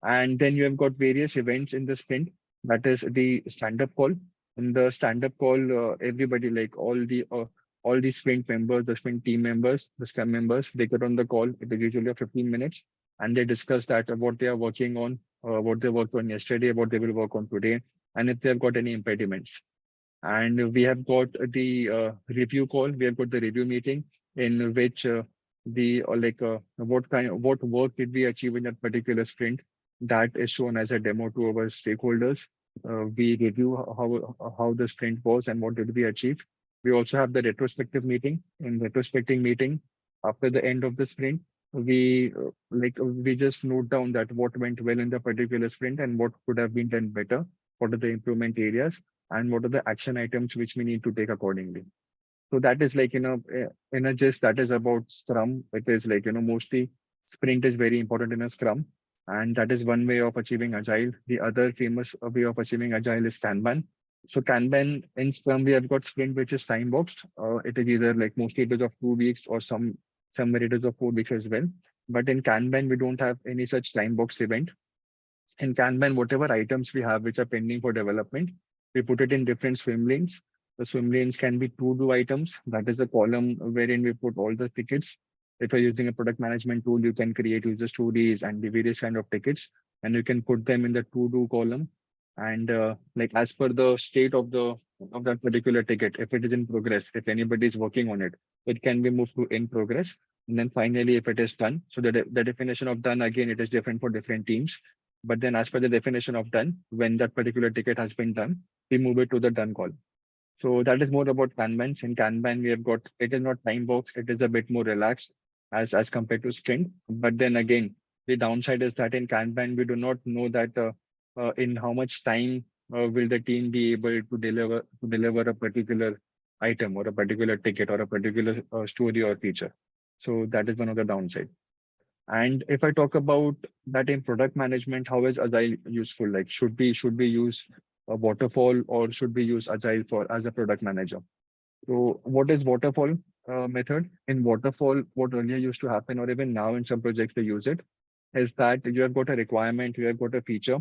And then you have got various events in the sprint. That is the stand-up call. In the stand-up call, everybody, like all the sprint members, the sprint team members, the scrum members, they get on the call. It is usually of 15 minutes, and they discuss that what they are working on, what they worked on yesterday, what they will work on today, and if they have got any impediments. And we have got the review call. We have got the review meeting in which the what work did we achieve in that particular sprint. That is shown as a demo to our stakeholders. We review how the sprint was and what did we achieve. We also have the retrospective meeting. In retrospective meeting, after the end of the sprint, we just note down that what went well in the particular sprint and what could have been done better. What are the improvement areas, and what are the action items which we need to take accordingly. So that is like, in a gist, that is about Scrum. It is like, mostly sprint is very important in a Scrum. And that is one way of achieving Agile. The other famous way of achieving Agile is Kanban. So Kanban in Scrum, we have got sprint, which is time boxed. It is either like mostly it is of 2 weeks or somewhere it is of 4 weeks as well. But in Kanban, we don't have any such time boxed event. In Kanban, whatever items we have which are pending for development, we put it in different swim lanes. The swim lanes can be to-do items. That is the column wherein we put all the tickets. If you're using a product management tool, you can create user stories and the various kind of tickets, and you can put them in the to-do column. And like as per the state of that particular ticket, if it is in progress, if anybody is working on it, it can be moved to in progress. And then finally, if it is done, so the definition of done, again, it is different for different teams. But then as per the definition of done, when that particular ticket has been done, we move it to the done call. So that is more about Kanbans. In Kanban, we have got, it is not time box, it is a bit more relaxed as compared to sprint. But then again, the downside is that in Kanban, we do not know that in how much time will the team be able to deliver a particular item or a particular ticket or a particular story or feature. So that is one of the downside. And if I talk about that in product management, how is Agile useful? Like, should we use a waterfall, or should we use Agile for as a product manager? So what is waterfall method? In waterfall, what earlier used to happen, or even now in some projects they use it, is that you have got a requirement, you have got a feature,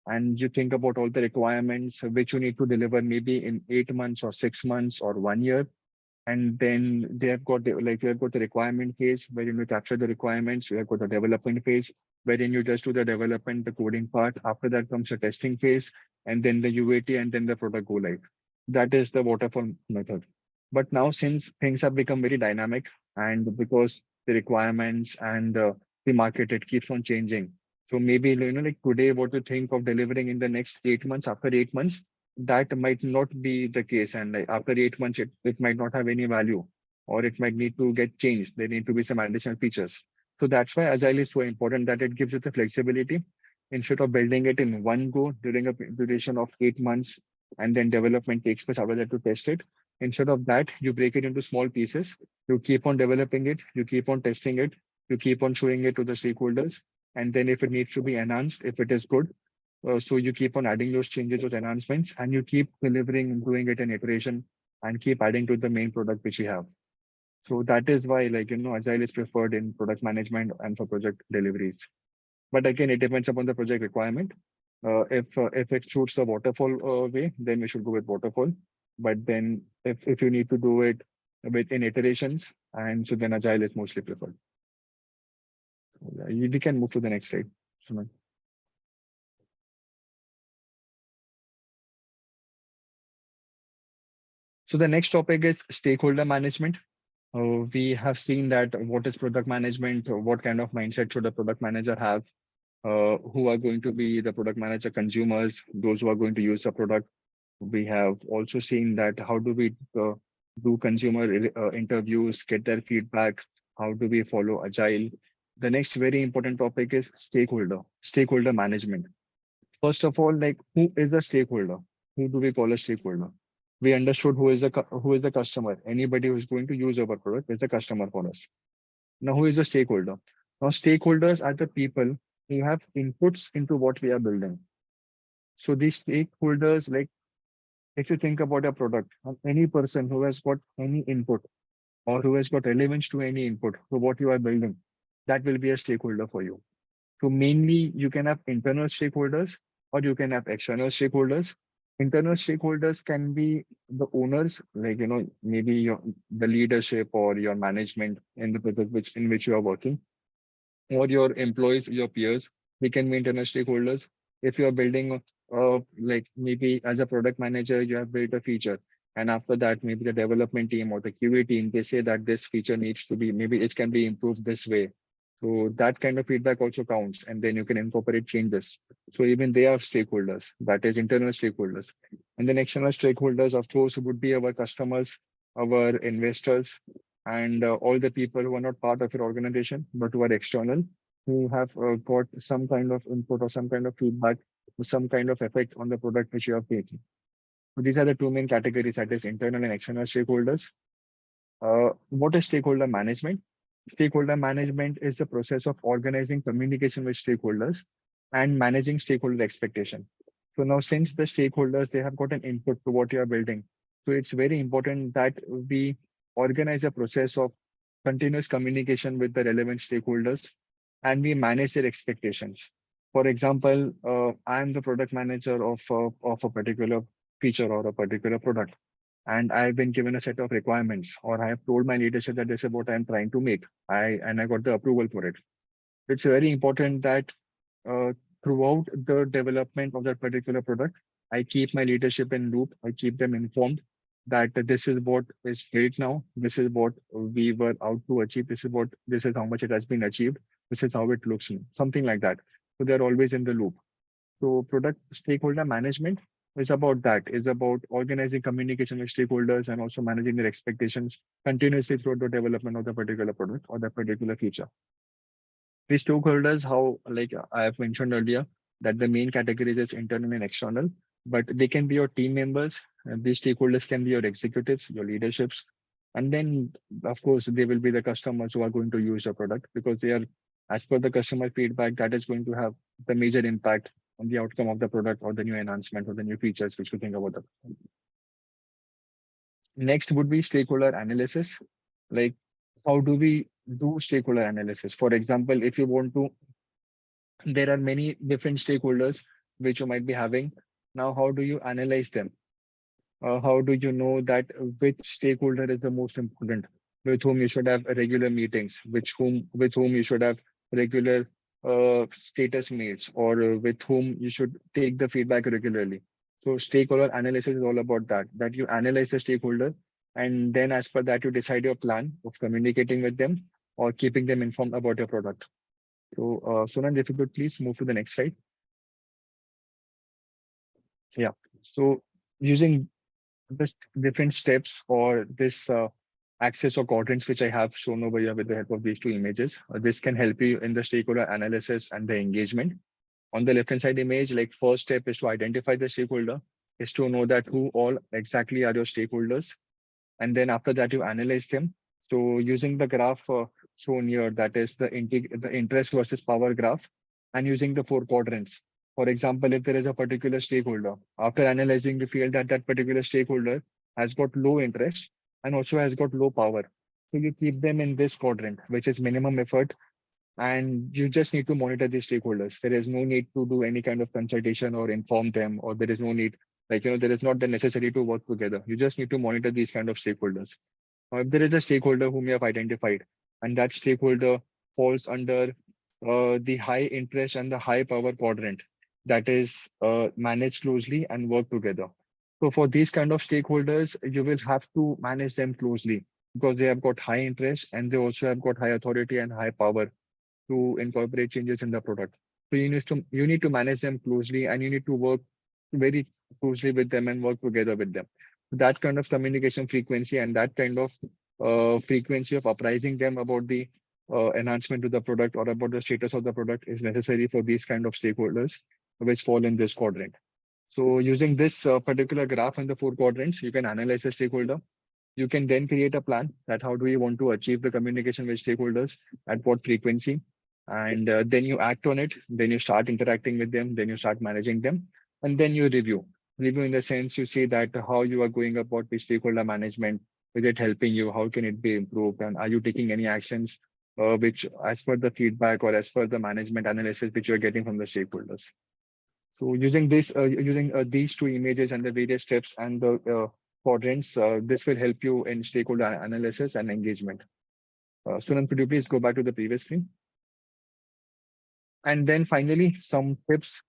and you think about all the requirements which you need to deliver maybe in 8 months or 6 months or 1 year. And then they have got you have got the requirement phase wherein you capture the requirements. You have got the development phase wherein you just do the development, the coding part. After that comes the testing phase, and then the UAT, and then the product go live. That is the waterfall method. But now, since things have become very dynamic, and because the requirements and the market, it keeps on changing. So maybe, like today, what you think of delivering in the next 8 months, after 8 months, that might not be the case. And like after 8 months, it might not have any value, or it might need to get changed. There need to be some additional features. So that's why Agile is so important, that it gives you the flexibility. Instead of building it in one go during a duration of 8 months, and then development takes place after that to test it. Instead of that, you break it into small pieces. You keep on developing it, you keep on testing it, you keep on showing it to the stakeholders. And then if it needs to be enhanced, if it is good, so you keep on adding those changes, those enhancements, and you keep delivering and doing it in iteration and keep adding to the main product which we have. So that is why, Agile is preferred in product management and for project deliveries. But again, it depends upon the project requirement. If it suits the waterfall way, then we should go with waterfall. But then if you need to do it in iterations, and so then Agile is mostly preferred. We can move to the next slide. Suman. So the next topic is stakeholder management. We have seen that what is product management, what kind of mindset should a product manager have, who are going to be the product manager consumers, those who are going to use the product. We have also seen that how do we do consumer interviews, get their feedback, how do we follow Agile. The next very important topic is stakeholder management. First of all, like who is the stakeholder? Who do we call a stakeholder? We understood who is the customer. Anybody who is going to use our product is the customer for us. Now, who is the stakeholder? Now, stakeholders are the people who have inputs into what we are building. So these stakeholders, like if you think about a product, any person who has got any input or who has got relevance to any input to what you are building, that will be a stakeholder for you. So mainly you can have internal stakeholders or you can have external stakeholders. Internal stakeholders can be the owners, like maybe the leadership or your management in the project in which you are working, or your employees, your peers. They can be internal stakeholders. If you are building, like maybe as a product manager, you have built a feature, and after that, maybe the development team or the QA team, they say that this feature needs to be, maybe it can be improved this way. So that kind of feedback also counts, and then you can incorporate changes. So even they are stakeholders, that is internal stakeholders. And then external stakeholders, of course, would be our customers, our investors, and all the people who are not part of your organization, but who are external, who have got some kind of input or some kind of feedback, or some kind of effect on the product which you are making. So these are the two main categories, that is internal and external stakeholders. What is stakeholder management? Stakeholder management is the process of organizing communication with stakeholders and managing stakeholder expectation. So now, since the stakeholders, they have got an input to what you are building, so it's very important that we organize a process of continuous communication with the relevant stakeholders and we manage their expectations. For example, I'm the product manager of a particular feature or a particular product, and I've been given a set of requirements, or I have told my leadership that this is what I'm trying to make. I got the approval for it. It's very important that uh, throughout the development of that particular product, I keep my leadership in loop. I keep them informed that this is what is built now. This is what we were out to achieve. This is how much it has been achieved. This is how it looks, something like that. So they're always in the loop. So product stakeholder management is about that, is about organizing communication with stakeholders and also managing their expectations continuously throughout the development of the particular product or the particular feature. These stakeholders, how, like I have mentioned earlier, that the main category is internal and external, but they can be your team members. And these stakeholders can be your executives, your leaderships. And then, of course, they will be the customers who are going to use your product, because they are, as per the customer feedback, that is going to have the major impact on the outcome of the product or the new enhancement or the new features which we think about. Next would be stakeholder analysis. Like, how do we do stakeholder analysis? For example, if you want to, there are many different stakeholders which you might be having. Now, how do you analyze them? How do you know that which stakeholder is the most important, with whom you should have regular meetings, with whom you should have regular status meets, or with whom you should take the feedback regularly? So stakeholder analysis is all about that you analyze the stakeholder, and then as per that, you decide your plan of communicating with them or keeping them informed about your product. So Sunand, if you could please move to the next slide. Yeah. So using the different steps or this axis or quadrants which I have shown over here with the help of these two images, this can help you in the stakeholder analysis and the engagement. On the left hand side image, like first step is to identify the stakeholder, is to know that who all exactly are your stakeholders. And then after that, you analyze them. So using the graph shown here, that is the interest versus power graph, and using the four quadrants. For example, if there is a particular stakeholder, after analyzing, we feel that that particular stakeholder has got low interest, and also has got low power. So you keep them in this quadrant, which is minimum effort, and you just need to monitor the stakeholders. There is no need to do any kind of consultation or inform them, or there is no need, there is not the necessity to work together. You just need to monitor these kind of stakeholders. If there is a stakeholder whom you have identified, and that stakeholder falls under the high interest and the high power quadrant, that is managed closely and work together. So for these kind of stakeholders, you will have to manage them closely because they have got high interest and they also have got high authority and high power to incorporate changes in the product. So you need to manage them closely, and you need to work very closely with them and work together with them. That kind of communication frequency and that kind of frequency of apprising them about the enhancement to the product or about the status of the product is necessary for these kind of stakeholders which fall in this quadrant. So using this particular graph in the four quadrants, you can analyze the stakeholder. You can then create a plan that how do you want to achieve the communication with stakeholders at what frequency, and then you act on it. Then you start interacting with them. Then you start managing them, and then you review. Review in the sense you see that how you are going about the stakeholder management. Is it helping you? How can it be improved? And are you taking any actions which, as per the feedback or as per the management analysis which you are getting from the stakeholders? So using these two images and the various steps and the quadrants, this will help you in stakeholder analysis and engagement. Sunan, could you please go back to the previous screen? And then finally, some tips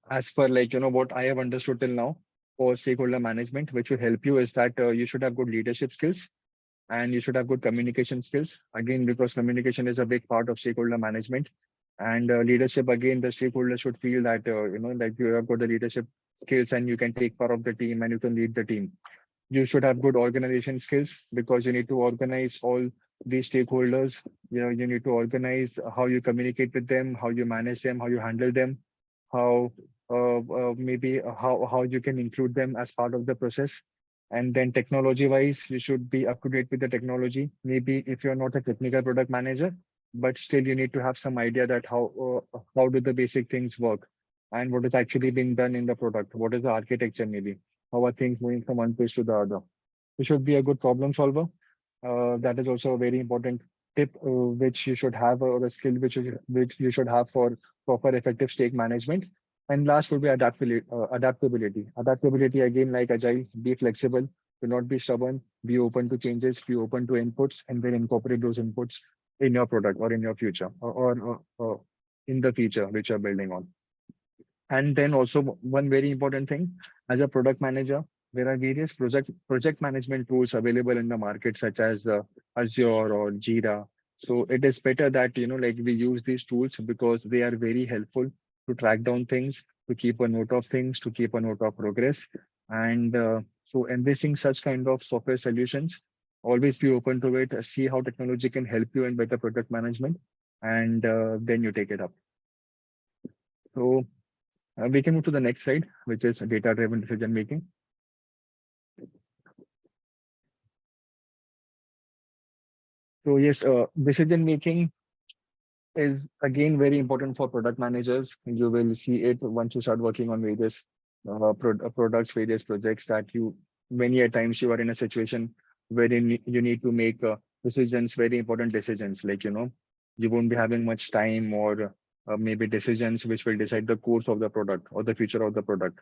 as per what I have understood till now for stakeholder management, which will help you is that you should have good leadership skills and you should have good communication skills. Again, because communication is a big part of stakeholder management. And leadership, again, the stakeholders should feel that, like you have got the leadership skills and you can take part of the team and you can lead the team. You should have good organization skills because you need to organize all these stakeholders. You need to organize how you communicate with them, how you manage them, how you handle them, how maybe how you can include them as part of the process. And then technology wise, you should be up to date with the technology. Maybe if you're not a technical product manager, but still you need to have some idea that how do the basic things work and what is actually being done in the product. What is the architecture maybe? How are things moving from one place to the other? You should be a good problem solver. That is also a very important tip which you should have, or a skill which you should have for proper effective stake management. And last would be adaptability. Adaptability again, like Agile, be flexible, do not be stubborn, be open to changes, be open to inputs, and then incorporate those inputs in your product or in your future or in the future which you're building on. And then also one very important thing, as a product manager, there are various project management tools available in the market, such as Azure or Jira. So it is better that like we use these tools because they are very helpful to track down things, to keep a note of things, to keep a note of progress. And so embracing such kind of software solutions, always be open to it, see how technology can help you in better product management, and then you take it up. So we can move to the next slide, which is data-driven decision making. So yes, decision making is again very important for product managers. You will see it once you start working on various products, various projects, that you many a times you are in a situation wherein you need to make decisions, very important decisions, like you won't be having much time, or maybe decisions which will decide the course of the product or the future of the product.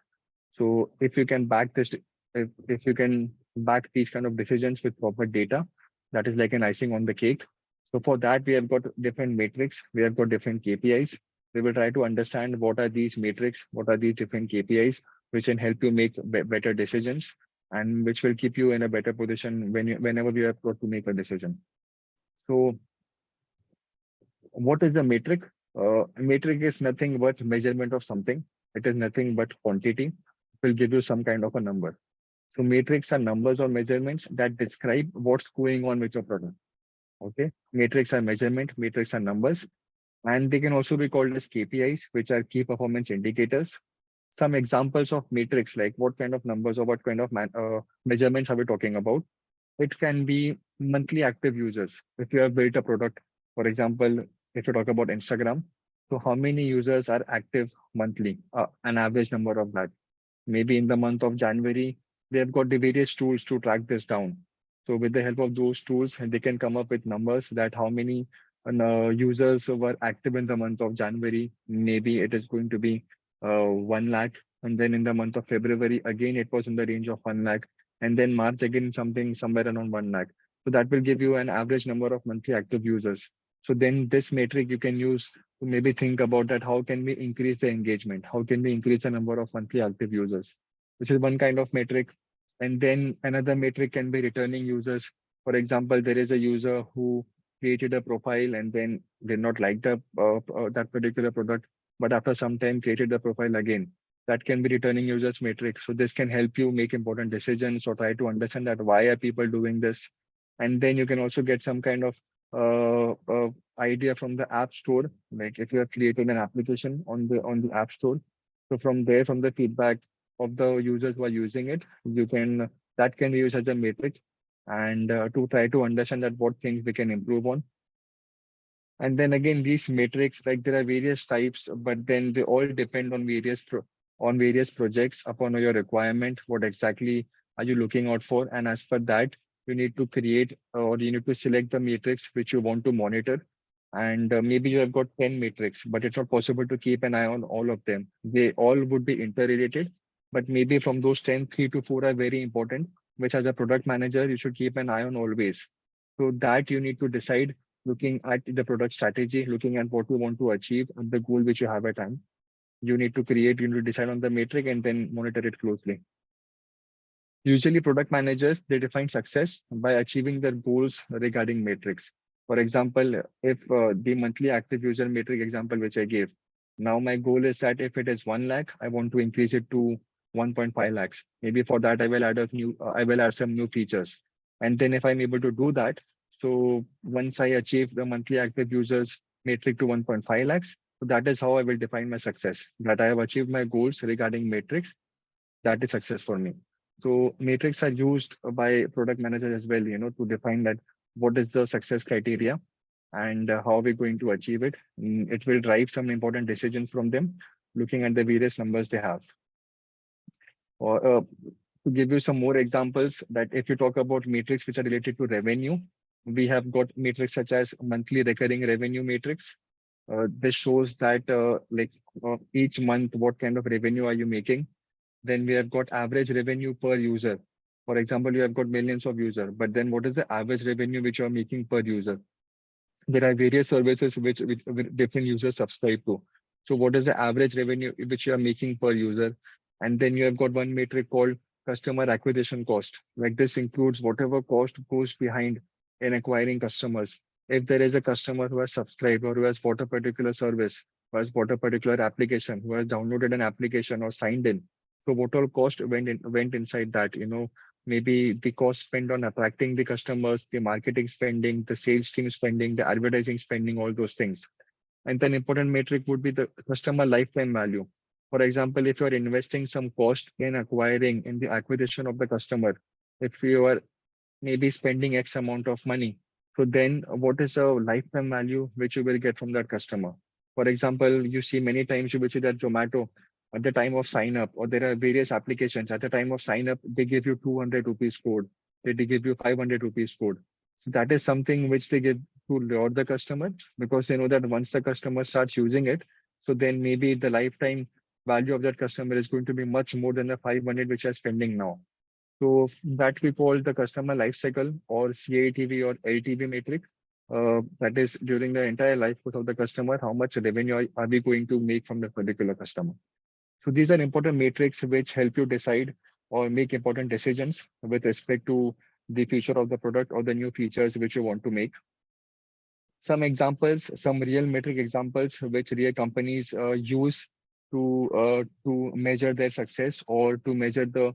So if you can back this, if you can back these kind of decisions with proper data, that is like an icing on the cake. So for that, we have got different metrics. We have got different KPIs. We will try to understand what are these metrics, what are these different KPIs, which can help you make better decisions and which will keep you in a better position whenever you have got to make a decision. So what is the metric? Metric is nothing but measurement of something. It is nothing but quantity. It will give you some kind of a number. So metrics are numbers or measurements that describe what's going on with your product. Okay, metrics are measurement, metrics are numbers, and they can also be called as KPIs, which are key performance indicators. Some examples of metrics, like what kind of numbers or what kind of measurements are we talking about? It can be monthly active users. If you have built a product, for example, if you talk about Instagram, so how many users are active monthly? An average number of that. Maybe in the month of January, they have got the various tools to track this down. So with the help of those tools, they can come up with numbers that how many users were active in the month of January. Maybe it is going to be 1 lakh. And then in the month of February, again, it was in the range of 1 lakh. And then March, again, something somewhere around 1 lakh. So that will give you an average number of monthly active users. So then this metric you can use to maybe think about that. How can we increase the engagement? How can we increase the number of monthly active users? This is one kind of metric. And then another metric can be returning users. For example, there is a user who created a profile and then did not like the that particular product, but after some time created the profile again. That can be returning users metric. So this can help you make important decisions or try to understand that why are people doing this. And then you can also get some kind of idea from the app store. Like if you have created an application on the app store, so from there, from the feedback of the users who are using it, you can that can be used as a matrix and to try to understand that what things we can improve on. And then again, these matrix, like there are various types, but then they all depend on on various projects upon your requirement. What exactly are you looking out for? And as per that, you need to create or you need to select the matrix which you want to monitor. And maybe you have got 10 matrix, but it's not possible to keep an eye on all of them. They all would be interrelated, but maybe from those 10, 3 to 4 are very important, which as a product manager, you should keep an eye on always. So that you need to decide looking at the product strategy, looking at what you want to achieve and the goal which you have at hand. You need to decide on the metric and then monitor it closely. Usually product managers, they define success by achieving their goals regarding metrics. For example, if the monthly active user metric example, which I gave, now my goal is that if it is 1 lakh, I want to increase it to 1.5 lakhs. Maybe for that, I will add some new features. And then if I'm able to do that, so once I achieve the monthly active users metric to 1.5 lakhs, so that is how I will define my success, that I have achieved my goals regarding metrics. That is success for me. So metrics are used by product managers as well, to define that what is the success criteria and how are we going to achieve it. It will drive some important decisions from them, looking at the various numbers they have. Or to give you some more examples, that if you talk about metrics which are related to revenue, we have got metrics such as monthly recurring revenue matrix. This shows that each month, what kind of revenue are you making? Then we have got average revenue per user. For example, you have got millions of users, but then what is the average revenue which you are making per user? There are various services which different users subscribe to. So what is the average revenue which you are making per user? And then you have got one metric called customer acquisition cost. Like this includes whatever cost goes behind in acquiring customers. If there is a customer who has subscribed or who has bought a particular service, who has bought a particular application, who has downloaded an application or signed in, so what all cost went inside that, maybe the cost spent on attracting the customers, the marketing spending, the sales team spending, the advertising spending, all those things. And then important metric would be the customer lifetime value. For example, if you are investing some cost in the acquisition of the customer, if you are maybe spending X amount of money, so then what is the lifetime value which you will get from that customer? For example, you see many times you will see that Zomato at the time of sign up, or there are various applications at the time of sign up, they give you 200 rupees code. They give you 500 rupees code. So that is something which they give to lure the customer, because they know that once the customer starts using it, so then maybe the lifetime value of that customer is going to be much more than the 500 which are spending now. So that we call the customer lifecycle or CATV or LTV metric. That is during the entire life of the customer, how much revenue are we going to make from the particular customer. So these are important metrics which help you decide or make important decisions with respect to the future of the product or the new features which you want to make. Some examples, some real metric examples which real companies use to measure their success or to measure the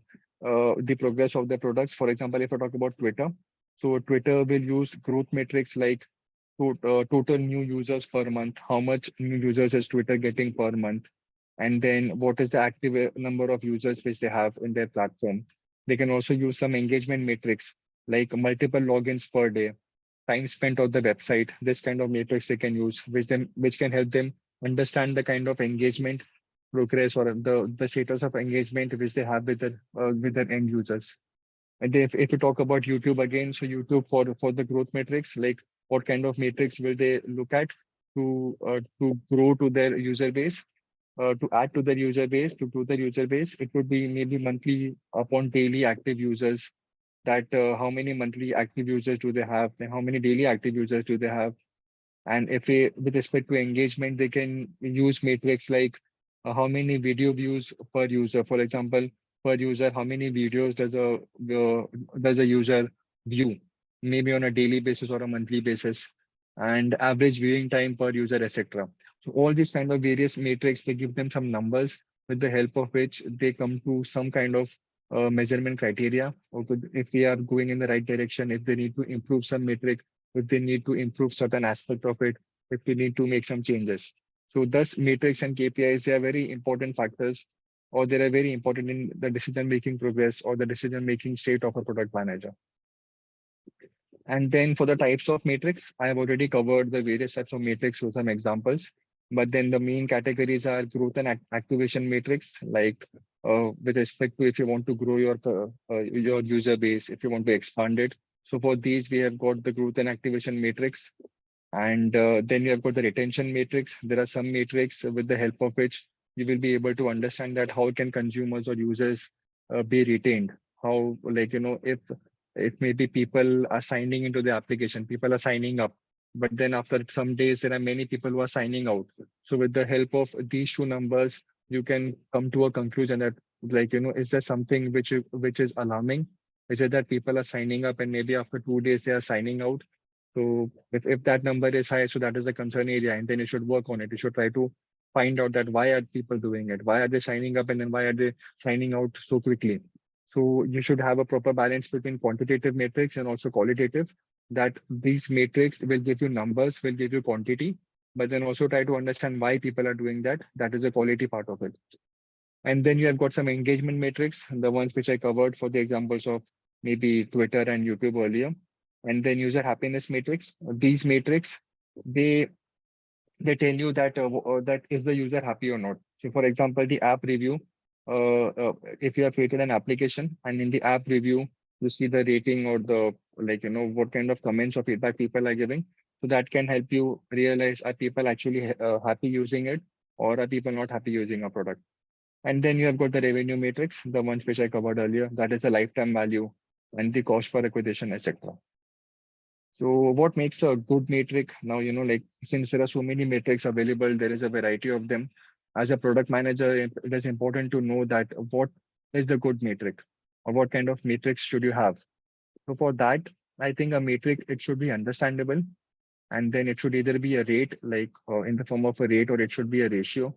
progress of the products. For example, if I talk about Twitter, so Twitter will use growth metrics like total new users per month, how much new users is Twitter getting per month, and then what is the active number of users which they have in their platform. They can also use some engagement metrics like multiple logins per day, time spent on the website. This kind of metrics they can use, which can help them understand the kind of engagement progress or the status of engagement which they have with their end users. And if you talk about YouTube again, so YouTube for the growth metrics, like what kind of metrics will they look at to grow to their user base, to add to their user base, to grow their user base? It would be maybe monthly upon daily active users. That how many monthly active users do they have, and how many daily active users do they have? And if we, with respect to engagement, they can use metrics like how many video views per user. For example, per user, how many videos does a user view, maybe on a daily basis or a monthly basis, and average viewing time per user, etc. So all these kind of various metrics, they give them some numbers with the help of which they come to some kind of measurement criteria. Or if we are going in the right direction, if they need to improve some metric, if they need to improve certain aspect of it, if we need to make some changes. So thus metrics and KPIs, they are very important factors, or they are very important in the decision-making progress or the decision-making state of a product manager. And then for the types of matrix, I have already covered the various types of matrix with some examples. But then the main categories are growth and activation matrix, like with respect to if you want to grow your user base, if you want to expand it. So for these, we have got the growth and activation matrix. And then you have got the retention matrix. There are some matrix with the help of which you will be able to understand that how can consumers or users be retained. How, like, if maybe people are signing into the application, people are signing up, but then after some days, there are many people who are signing out. So with the help of these two numbers, you can come to a conclusion that, like, is there something which is alarming? Is it that people are signing up and maybe after 2 days they are signing out? So if that number is high, so that is the concern area, and then you should work on it. You should try to find out that why are people doing it? Why are they signing up and then why are they signing out so quickly? So you should have a proper balance between quantitative metrics and also qualitative, that these metrics will give you numbers, will give you quantity, but then also try to understand why people are doing that. That is the quality part of it. And then you have got some engagement metrics, the ones which I covered for the examples of maybe Twitter and YouTube earlier. And then user happiness matrix. These matrix, they they tell you that that is the user happy or not. So for example, the app review, if you have created an application and in the app review, you see the rating or the, like, what kind of comments or feedback people are giving. So that can help you realize, are people actually happy using it, or are people not happy using a product? And then you have got the revenue matrix, the ones which I covered earlier, that is the lifetime value and the cost per acquisition, etc. So what makes a good metric? Now, like, since there are so many metrics available, there is a variety of them. As a product manager, it is important to know that what is the good metric, or what kind of matrix should you have. So for that, I think a metric, it should be understandable, and then it should either be a rate, like in the form of a rate, or it should be a ratio.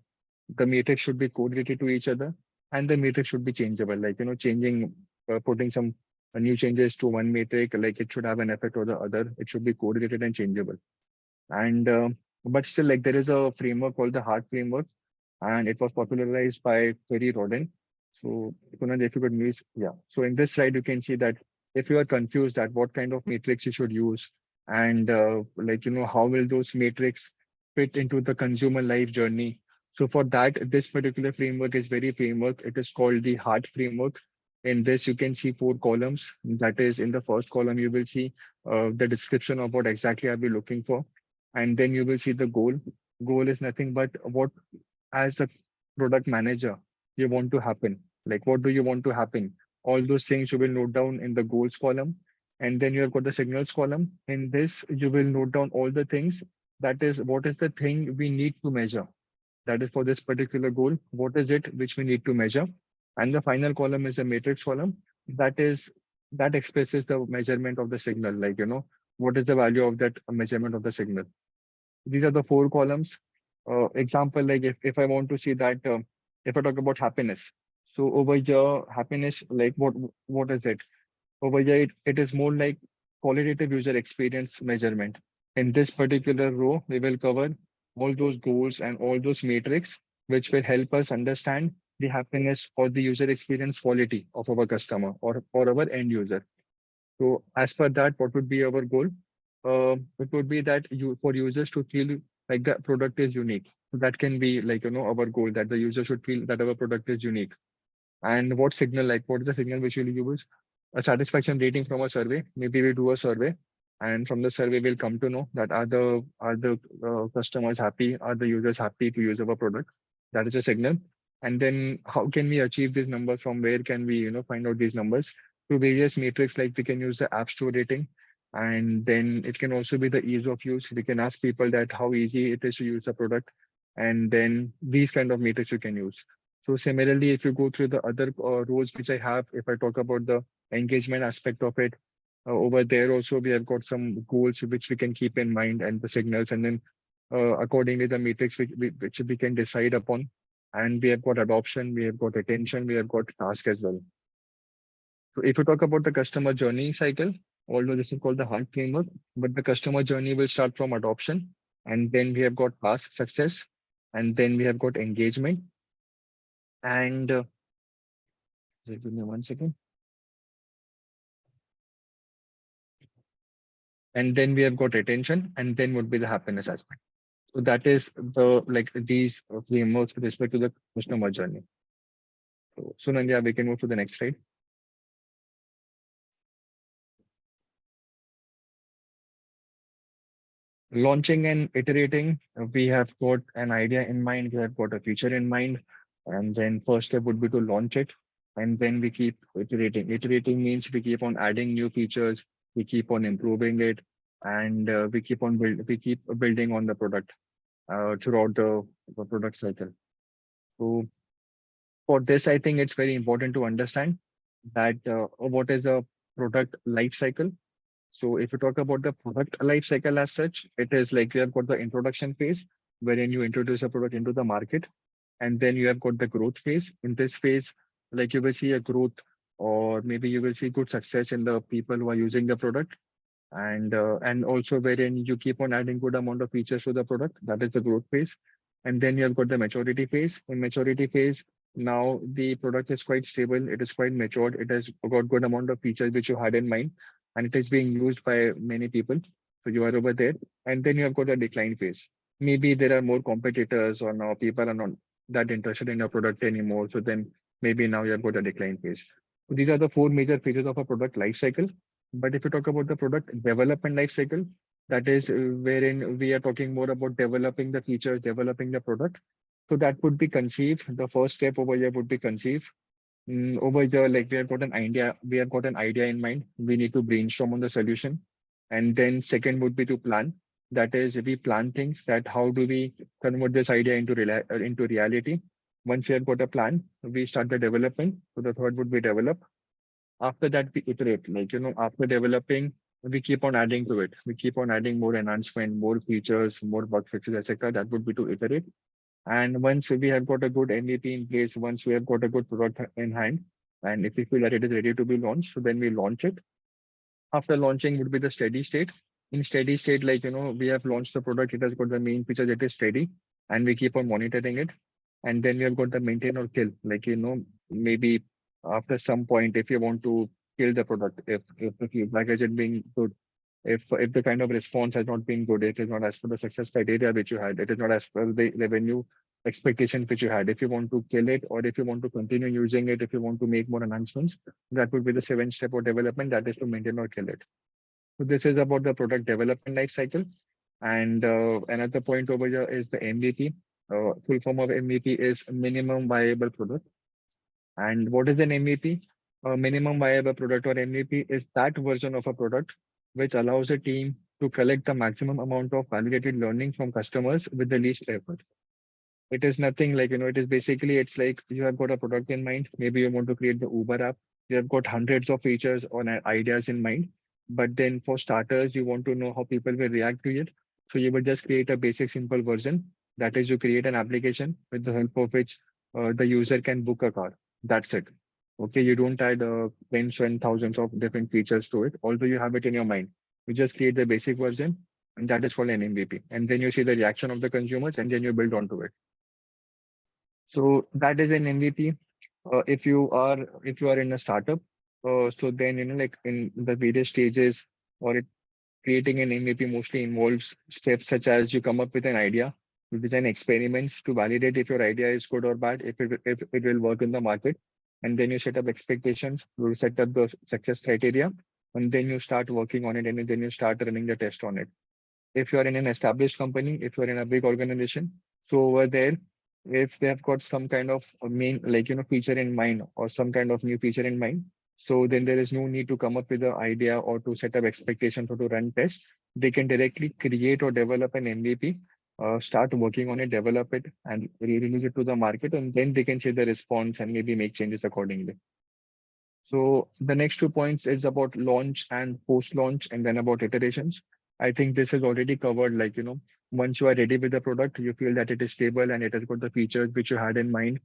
The matrix should be correlated to each other, and the matrix should be changeable, like, changing, putting some new changes to one metric, like it should have an effect or the other. It should be correlated and changeable. And but still, like, there is a framework called the Hart framework, and it was popularized by Terry Rodin. So Kunal, if you could use, yeah. So in this slide, you can see that if you are confused at what kind of matrix you should use, and like, how will those matrix fit into the consumer life journey. So for that, this particular framework is very framework. It is called the Hart framework. In this, you can see 4 columns. That is, in the first column, you will see the description of what exactly are we looking for. And then you will see the goal. Goal is nothing but what, as a product manager, you want to happen. Like, what do you want to happen? All those things you will note down in the goals column. And then you have got the signals column. In this, you will note down all the things. That is, what is the thing we need to measure? That is for this particular goal. What is it which we need to measure? And the final column is a matrix column. That expresses the measurement of the signal. Like, what is the value of that measurement of the signal? These are the 4 columns. Example, like, if I want to see that, if I talk about happiness. So over here, happiness, like, what is it? Over here, it is more like qualitative user experience measurement. In this particular row, we will cover all those goals and all those metrics, which will help us understand the happiness or the user experience quality of our customer, or our end user. So as per that, what would be our goal? It would be that for users to feel like the product is unique. So that can be like, our goal, that the user should feel that our product is unique. And what signal, like what is the signal which we'll use? A satisfaction rating from a survey. Maybe we do a survey, and from the survey we'll come to know that are the customers happy, are the users happy to use our product. That is a signal. And then how can we achieve these numbers? From where can we find out these numbers? Through various metrics, like we can use the app store rating, and then it can also be the ease of use. We can ask people that how easy it is to use the product, and then these kind of metrics you can use. So similarly, if you go through the other roles which I have, if I talk about the engagement aspect of it, over there also we have got some goals which we can keep in mind, and the signals, and then accordingly the metrics which we can decide upon. And we have got adoption, we have got attention, we have got task as well. So if you talk about the customer journey cycle, although this is called the HUNT framework, but the customer journey will start from adoption, and then we have got task success, and then we have got engagement, and give me 1 second. And then we have got attention, and then would be the happiness aspect. So that is the like these frameworks with respect to the customer journey. So Sunandya, we can move to the next slide. Launching and iterating, we have got an idea in mind, we have got a feature in mind, and then first step would be to launch it, and then we keep iterating. Iterating means we keep on adding new features, we keep on improving it, and we keep building on the product throughout the product cycle. So for this, I think it's very important to understand that what is the product life cycle. So if you talk about the product life cycle as such, it is like you have got the introduction phase, wherein you introduce a product into the market, and then you have got the growth phase. In this phase, like you will see a growth, or maybe you will see good success in the people who are using the product, and also wherein you keep on adding good amount of features to the product. That is the growth phase. And then you have got the maturity phase. In maturity phase, now the product is quite stable, it is quite matured, it has got good amount of features which you had in mind, and it is being used by many people. So you are over there. And then you have got the decline phase. Maybe there are more competitors, or now people are not that interested in your product anymore. So then maybe now you have got a decline phase. So these are the four major phases of a product life cycle. But if you talk about the product development life cycle, that is wherein we are talking more about developing the features, developing the product. So that would be conceived. The first step over here would be conceive. Over here, like we have got an idea in mind. We need to brainstorm on the solution. And then second would be to plan. That is, we plan things, that how do we convert this idea into reality. Once we have got a plan, we start the development. So the third would be develop. After that, we iterate. Like, after developing, we keep on adding to it. We keep on adding more enhancement, more features, more bug fixes, etc. That would be to iterate. And once we have got a good MVP in place, once we have got a good product in hand, and if we feel that it is ready to be launched, so then we launch it. After launching would be the steady state. In steady state, like, we have launched the product, it has got the main features, it is steady, and we keep on monitoring it. And then we have got the maintain or kill. Like, maybe after some point, if you want to kill the product, if the feedback isn't being good, if the kind of response has not been good, it is not as per the success criteria which you had, it is not as per the revenue expectation which you had. If you want to kill it, or if you want to continue using it, if you want to make more enhancements, that would be the seventh step of development, that is to maintain or kill it. So this is about the product development life cycle. And another point over here is the MVP. Full form of MVP is minimum viable product. And what is an MVP? A minimum viable product, or MVP, is that version of a product which allows a team to collect the maximum amount of validated learning from customers with the least effort. It is nothing like, it is basically, it's like you have got a product in mind. Maybe you want to create the Uber app. You have got hundreds of features or ideas in mind. But then for starters, you want to know how people will react to it. So you will just create a basic, simple version. That is, you create an application with the help of which the user can book a car. That's it. Okay, you don't add tens and thousands of different features to it, although you have it in your mind. You just create the basic version, and that is called an MVP. And then you see the reaction of the consumers, and then you build onto it. So that is an MVP. If you are in a startup, so then like in the various stages, or creating an MVP mostly involves steps such as you come up with an idea, you design experiments to validate if your idea is good or bad, if it will work in the market. And then you set up expectations, you set up the success criteria, and then you start working on it, and then you start running the test on it. If you are in an established company, if you are in a big organization, so over there, if they have got some kind of a main, like, feature in mind or some kind of new feature in mind, so then there is no need to come up with the idea or to set up expectations or to run tests. They can directly create or develop an MVP, start working on it, develop it, and release it to the market, and then they can see the response and maybe make changes accordingly. So the next 2 points is about launch and post-launch, and then about iterations. I think this is already covered. Like, once you are ready with the product, you feel that it is stable and it has got the features which you had in mind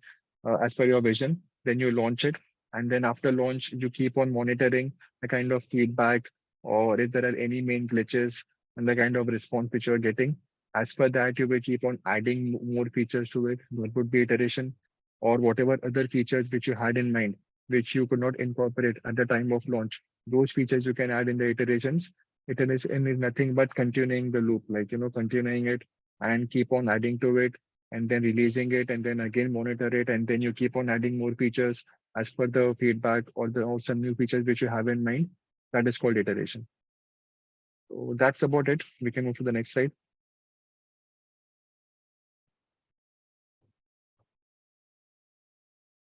as per your vision, then you launch it. And then after launch, you keep on monitoring the kind of feedback or if there are any main glitches and the kind of response which you're getting. As per that, you will keep on adding more features to it. That would be iteration or whatever other features which you had in mind which you could not incorporate at the time of launch. Those features you can add in the iterations. Iteration is nothing but continuing the loop, like, continuing it and keep on adding to it and then releasing it and then again monitor it. And then you keep on adding more features as per the feedback or some new features which you have in mind. That is called iteration. So that's about it. We can move to the next slide.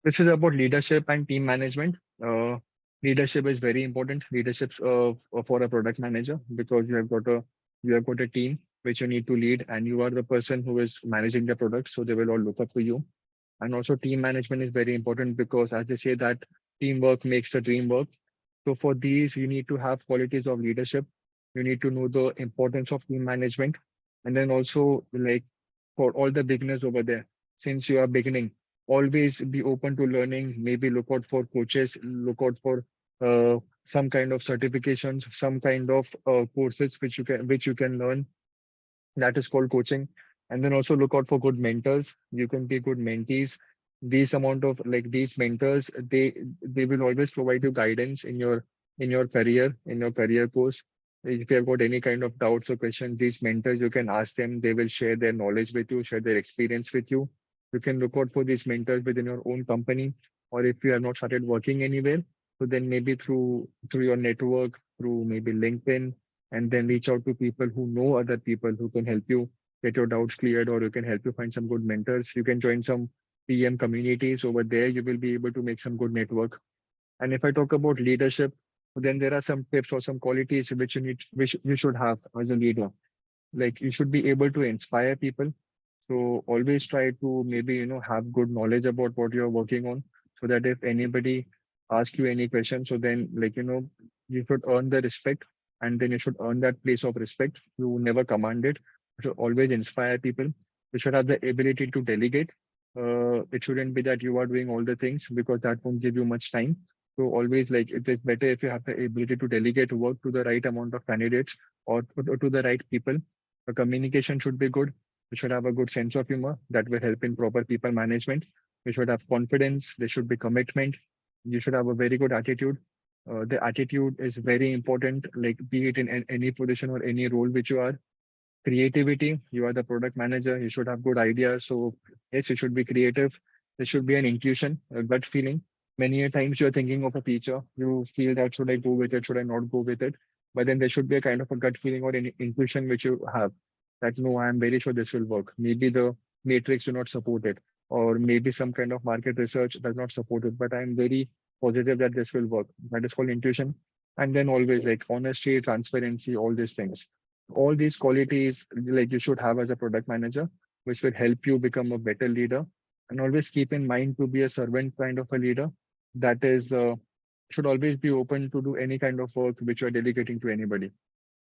This is about leadership and team management. Leadership is very important. Leadership for a product manager because you have got a team which you need to lead, and you are the person who is managing the product. So they will all look up to you. And also, team management is very important because, as they say, that teamwork makes the dream work. So for these, you need to have qualities of leadership. You need to know the importance of team management, and then also like for all the beginners over there, since you are beginning, always be open to learning. Maybe look out for coaches, look out for some kind of certifications, some kind of courses which you can learn. That is called coaching. And then also look out for good mentors. You can be good mentees. These amount of like these mentors, they will always provide you guidance in your career course. If you have got any kind of doubts or questions, these mentors, you can ask them. They will share their knowledge with you, share their experience with you. You can look out for these mentors within your own company, or if you have not started working anywhere, so then maybe through your network, through maybe LinkedIn, and then reach out to people who know other people who can help you get your doubts cleared, or you can help you find some good mentors. You can join some PM communities over there. You will be able to make some good network. And if I talk about leadership, then there are some tips or some qualities which you should have as a leader. Like you should be able to inspire people. So always try to maybe, have good knowledge about what you're working on so that if anybody asks you any question, so then like, you should earn the respect and then you should earn that place of respect. You never command it. You should always inspire people. You should have the ability to delegate. It shouldn't be that you are doing all the things because that won't give you much time. So always like it is better if you have the ability to delegate work to the right amount of candidates or to the right people. The communication should be good. You should have a good sense of humor that will help in proper people management. You should have confidence. There should be commitment. You should have a very good attitude. The attitude is very important, like be it in any position or any role which you are. Creativity, you are the product manager. You should have good ideas. So yes, you should be creative. There should be an intuition, a gut feeling. Many a times you're thinking of a feature. You feel that should I go with it? Should I not go with it? But then there should be a kind of a gut feeling or an intuition which you have that no, I am very sure this will work. Maybe the matrix do not support it, or maybe some kind of market research does not support it, but I am very positive that this will work. That is called intuition. And then always like honesty, transparency, all these things. All these qualities like you should have as a product manager, which will help you become a better leader. And always keep in mind to be a servant kind of a leader. That is should always be open to do any kind of work which you are delegating to anybody.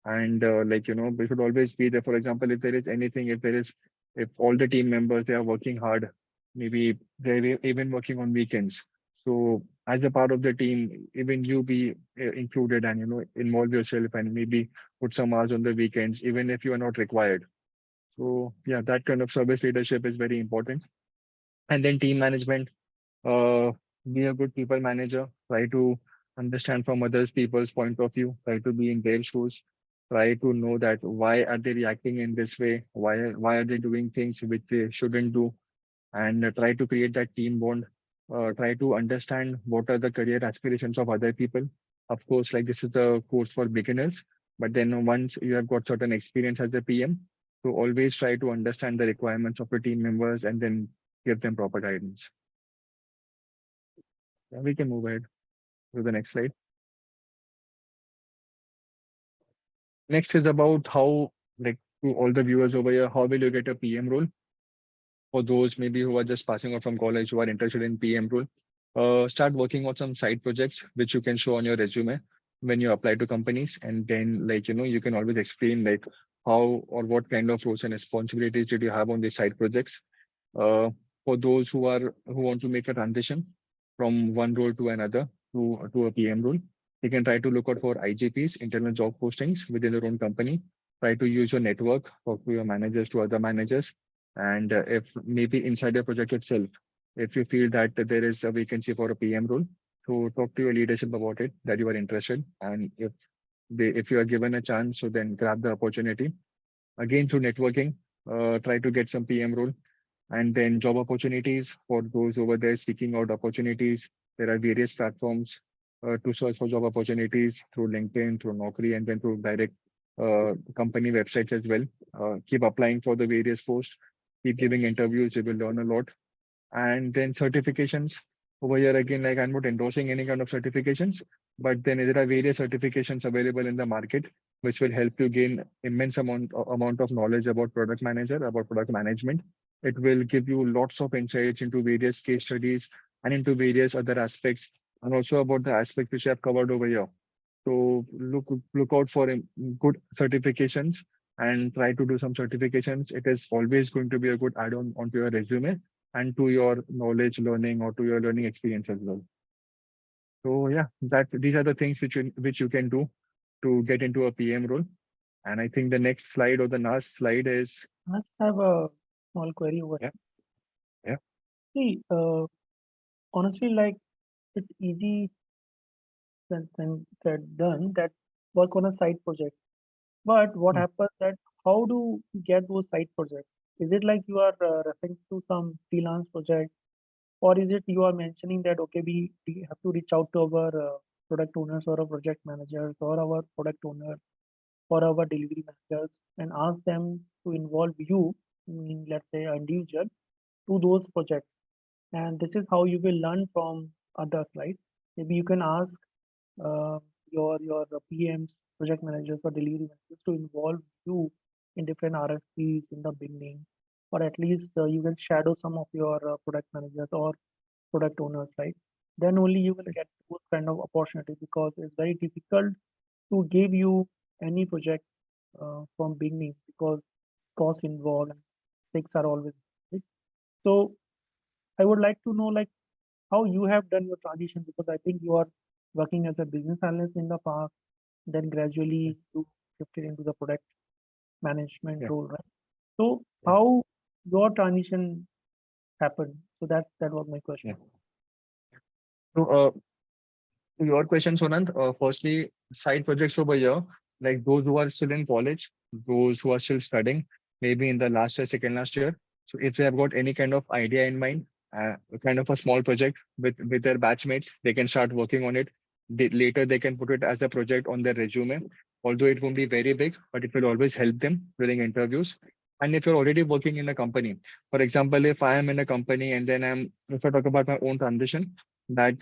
And like we should always be there. For example, if there is anything, if all the team members they are working hard, maybe they're even working on weekends. So as a part of the team, even you be included and involve yourself and maybe put some hours on the weekends, even if you are not required. So yeah, that kind of service leadership is very important. And then team management, uh, be a good people manager. Try to understand from others people's point of view. Try to be in their shoes. Try to know that why are they reacting in this way, why are they doing things which they shouldn't do, and try to create that team bond. Try to understand what are the career aspirations of other people. Of course, like this is a course for beginners, but then once you have got certain experience as a PM, so always try to understand the requirements of your team members and then give them proper guidance. Yeah, we can move ahead to the next slide. Next is about how, like, to all the viewers over here, how will you get a PM role? For those maybe who are just passing out from college who are interested in PM role, start working on some side projects which you can show on your resume when you apply to companies, and then you can always explain like how or what kind of roles and responsibilities did you have on these side projects. Uh, for those who want to make a transition from one role to another to a PM role, you can try to look out for IGPs, internal job postings within your own company. Try to use your network, talk to your managers, to other managers, and if maybe inside your project itself, if you feel that there is a vacancy for a PM role, so talk to your leadership about it, that you are interested. And if you are given a chance, so then grab the opportunity. Again, through networking, try to get some PM role. And then job opportunities for those over there seeking out opportunities. There are various platforms to search for job opportunities through LinkedIn, through Naukri, and then through direct company websites as well. Keep applying for the various posts, keep giving interviews, you will learn a lot. And then certifications. Over here again, like, I'm not endorsing any kind of certifications, but then there are various certifications available in the market which will help you gain immense amount of knowledge about product manager, about product management. It will give you lots of insights into various case studies and into various other aspects, and also about the aspect which I have covered over here. So look out for good certifications and try to do some certifications. It is always going to be a good add-on onto your resume and to your knowledge learning or to your learning experience as well. So yeah, that these are the things which you can do to get into a PM role. And I think the next slide or the last slide is I have a small query over yeah, yeah, here. See, honestly, like it's easy said done that work on a side project. But what hmm, happens that how do you get those side projects? Is it like you are referring to some freelance project, or is it you are mentioning that okay, we have to reach out to our product owners or our project managers or our product owner or our delivery managers and ask them to involve you, let's say an individual, to those projects, and this is how you will learn from others, right? Maybe you can ask uh, your PMs, project managers, or delivery managers to involve you in different RFPs in the beginning, or at least you will shadow some of your product managers or product owners, right? Then only you will get those kind of opportunity because it's very difficult to give you any project from beginning because costs involved and stakes are always big. So I would like to know like how you have done your transition because I think you are working as a business analyst in the past, then gradually you shifted into the product management yeah, role, right? So yeah. how your transition happened? So that was my Yeah. question. So to your question, Sonant, firstly, side projects over here, like those who are still in college, those who are still studying, maybe in the last year, second last year. So if they have got any kind of idea in mind, kind of a small project with their batchmates, they can start working on it. Later, they can put it as a project on their resume. Although it won't be very big, but it will always help them during interviews. And if you're already working in a company, for example, if I am in a company and then if I talk about my own transition, that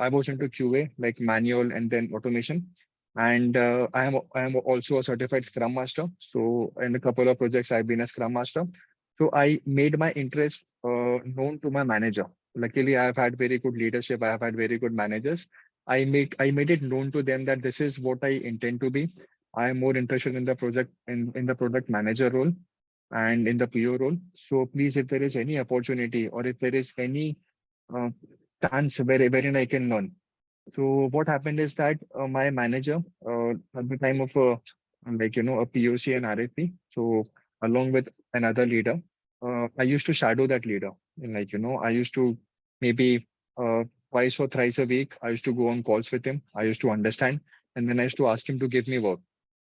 I was into QA, like manual and then automation. And I am also a certified Scrum Master. So in a couple of projects, I've been a Scrum Master. So I made my interest known to my manager. Luckily, I've had very good leadership. I have had very good managers. I made it known to them that this is what I intend to be. I am more interested in the project in the product manager role and in the PO role. So please, if there is any opportunity or if there is any uh, chance wherein I can learn. So what happened is that my manager at the time of a POC and RFP. So along with another leader, I used to shadow that leader. And I used to maybe twice or thrice a week. I used to go on calls with him. I used to understand, and then I used to ask him to give me work.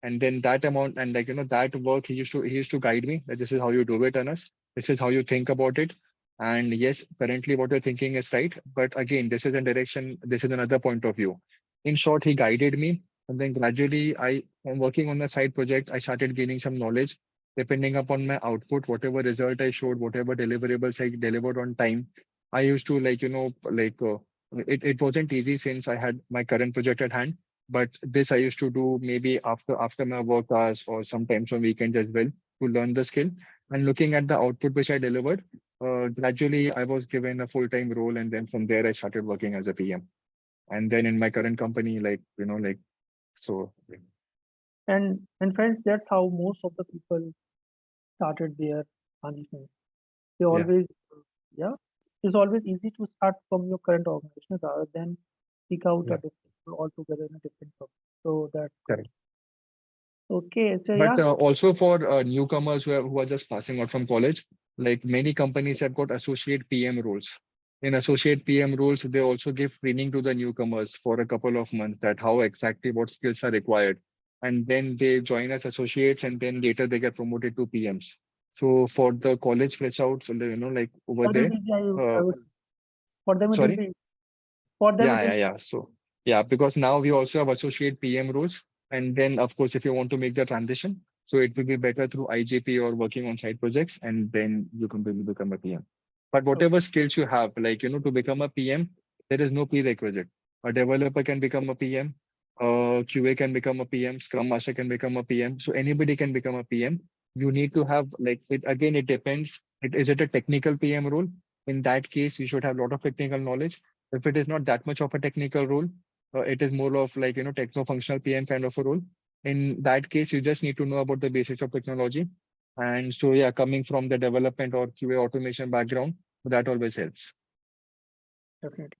And then that amount and that work he used to guide me that this is how you do it, Anas. This is how you think about it. And yes, currently what you're thinking is right. But again, this is a direction, this is another point of view. In short, he guided me. And then gradually I'm working on a side project. I started gaining some knowledge. Depending upon my output, whatever result I showed, whatever deliverables I delivered on time, I used to it wasn't easy since I had my current project at hand, but this I used to do maybe after my work hours or sometimes on weekends as well to learn the skill. And looking at the output which I delivered, gradually I was given a full-time role, and then from there I started working as a PM. And then in my current company, so. And friends, that's how most of the people started their transition. They Yeah, always, yeah, it's always easy to start from your current organization rather than seek out a yeah, different altogether in a different company. So that's good. correct. Okay, so But yeah, also for newcomers who are just passing out from college, like many companies have got associate PM roles. In associate PM roles, they also give training to the newcomers for a couple of months that how exactly what skills are required. And then they join as associates and then later they get promoted to PMs. So for the college fresh outs, like over for them there, it will be, I uh, would say, for them it will sorry. be, for them it Yeah, will yeah, be, yeah. So yeah, because now we also have associate PM roles. And then of course, if you want to make the transition, so it will be better through IJP or working on side projects, and then you can really become a PM. But okay, whatever skills you have, to become a PM, there is no prerequisite. A developer can become a PM, QA can become a PM, Scrum Master can become a PM. So anybody can become a PM. You need to have it again, it depends. Is it a technical PM role? In that case, you should have a lot of technical knowledge. If it is not that much of a technical role, it is more of techno-functional PM kind of a role. In that case, you just need to know about the basics of technology. And so, yeah, coming from the development or QA automation background, that always helps. definitely.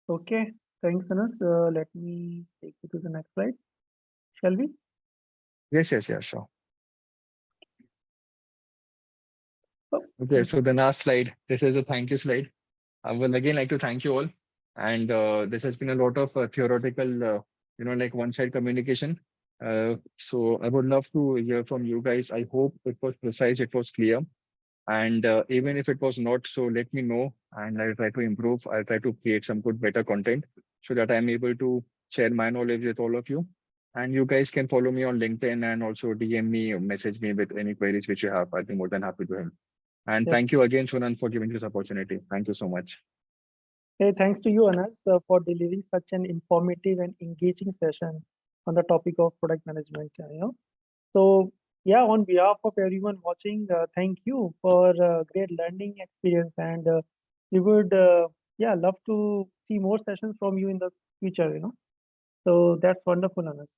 Okay, thanks, Anas. Let me take you to the next slide. Shall we? Yes, yes, yeah, sure. Oh, Okay, so the last slide, this is a thank you slide. I would again like to thank you all. And this has been a lot of theoretical, one-side communication. So I would love to hear from you guys. I hope it was precise, it was clear. And even if it was not, so let me know and I'll try to improve. I'll try to create some good, better content so that I'm able to share my knowledge with all of you. And you guys can follow me on LinkedIn and also DM me or message me with any queries which you have. I'll be more than happy to help. And yes. thank you again, Sunan, for giving this opportunity. Thank you so much. Hey, thanks to you, Anas, for delivering such an informative and engaging session on the topic of product management. So yeah, on behalf of everyone watching, thank you for great learning experience, and we would yeah love to see more sessions from you in the future. So that's wonderful, Anas.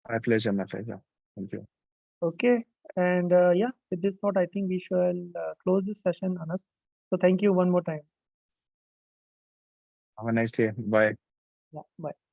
My pleasure, my pleasure. Thank you. Okay, and yeah, with this note, I think we shall close this session, Anas. So thank you one more time. Have a nice day. Bye. Yeah, bye.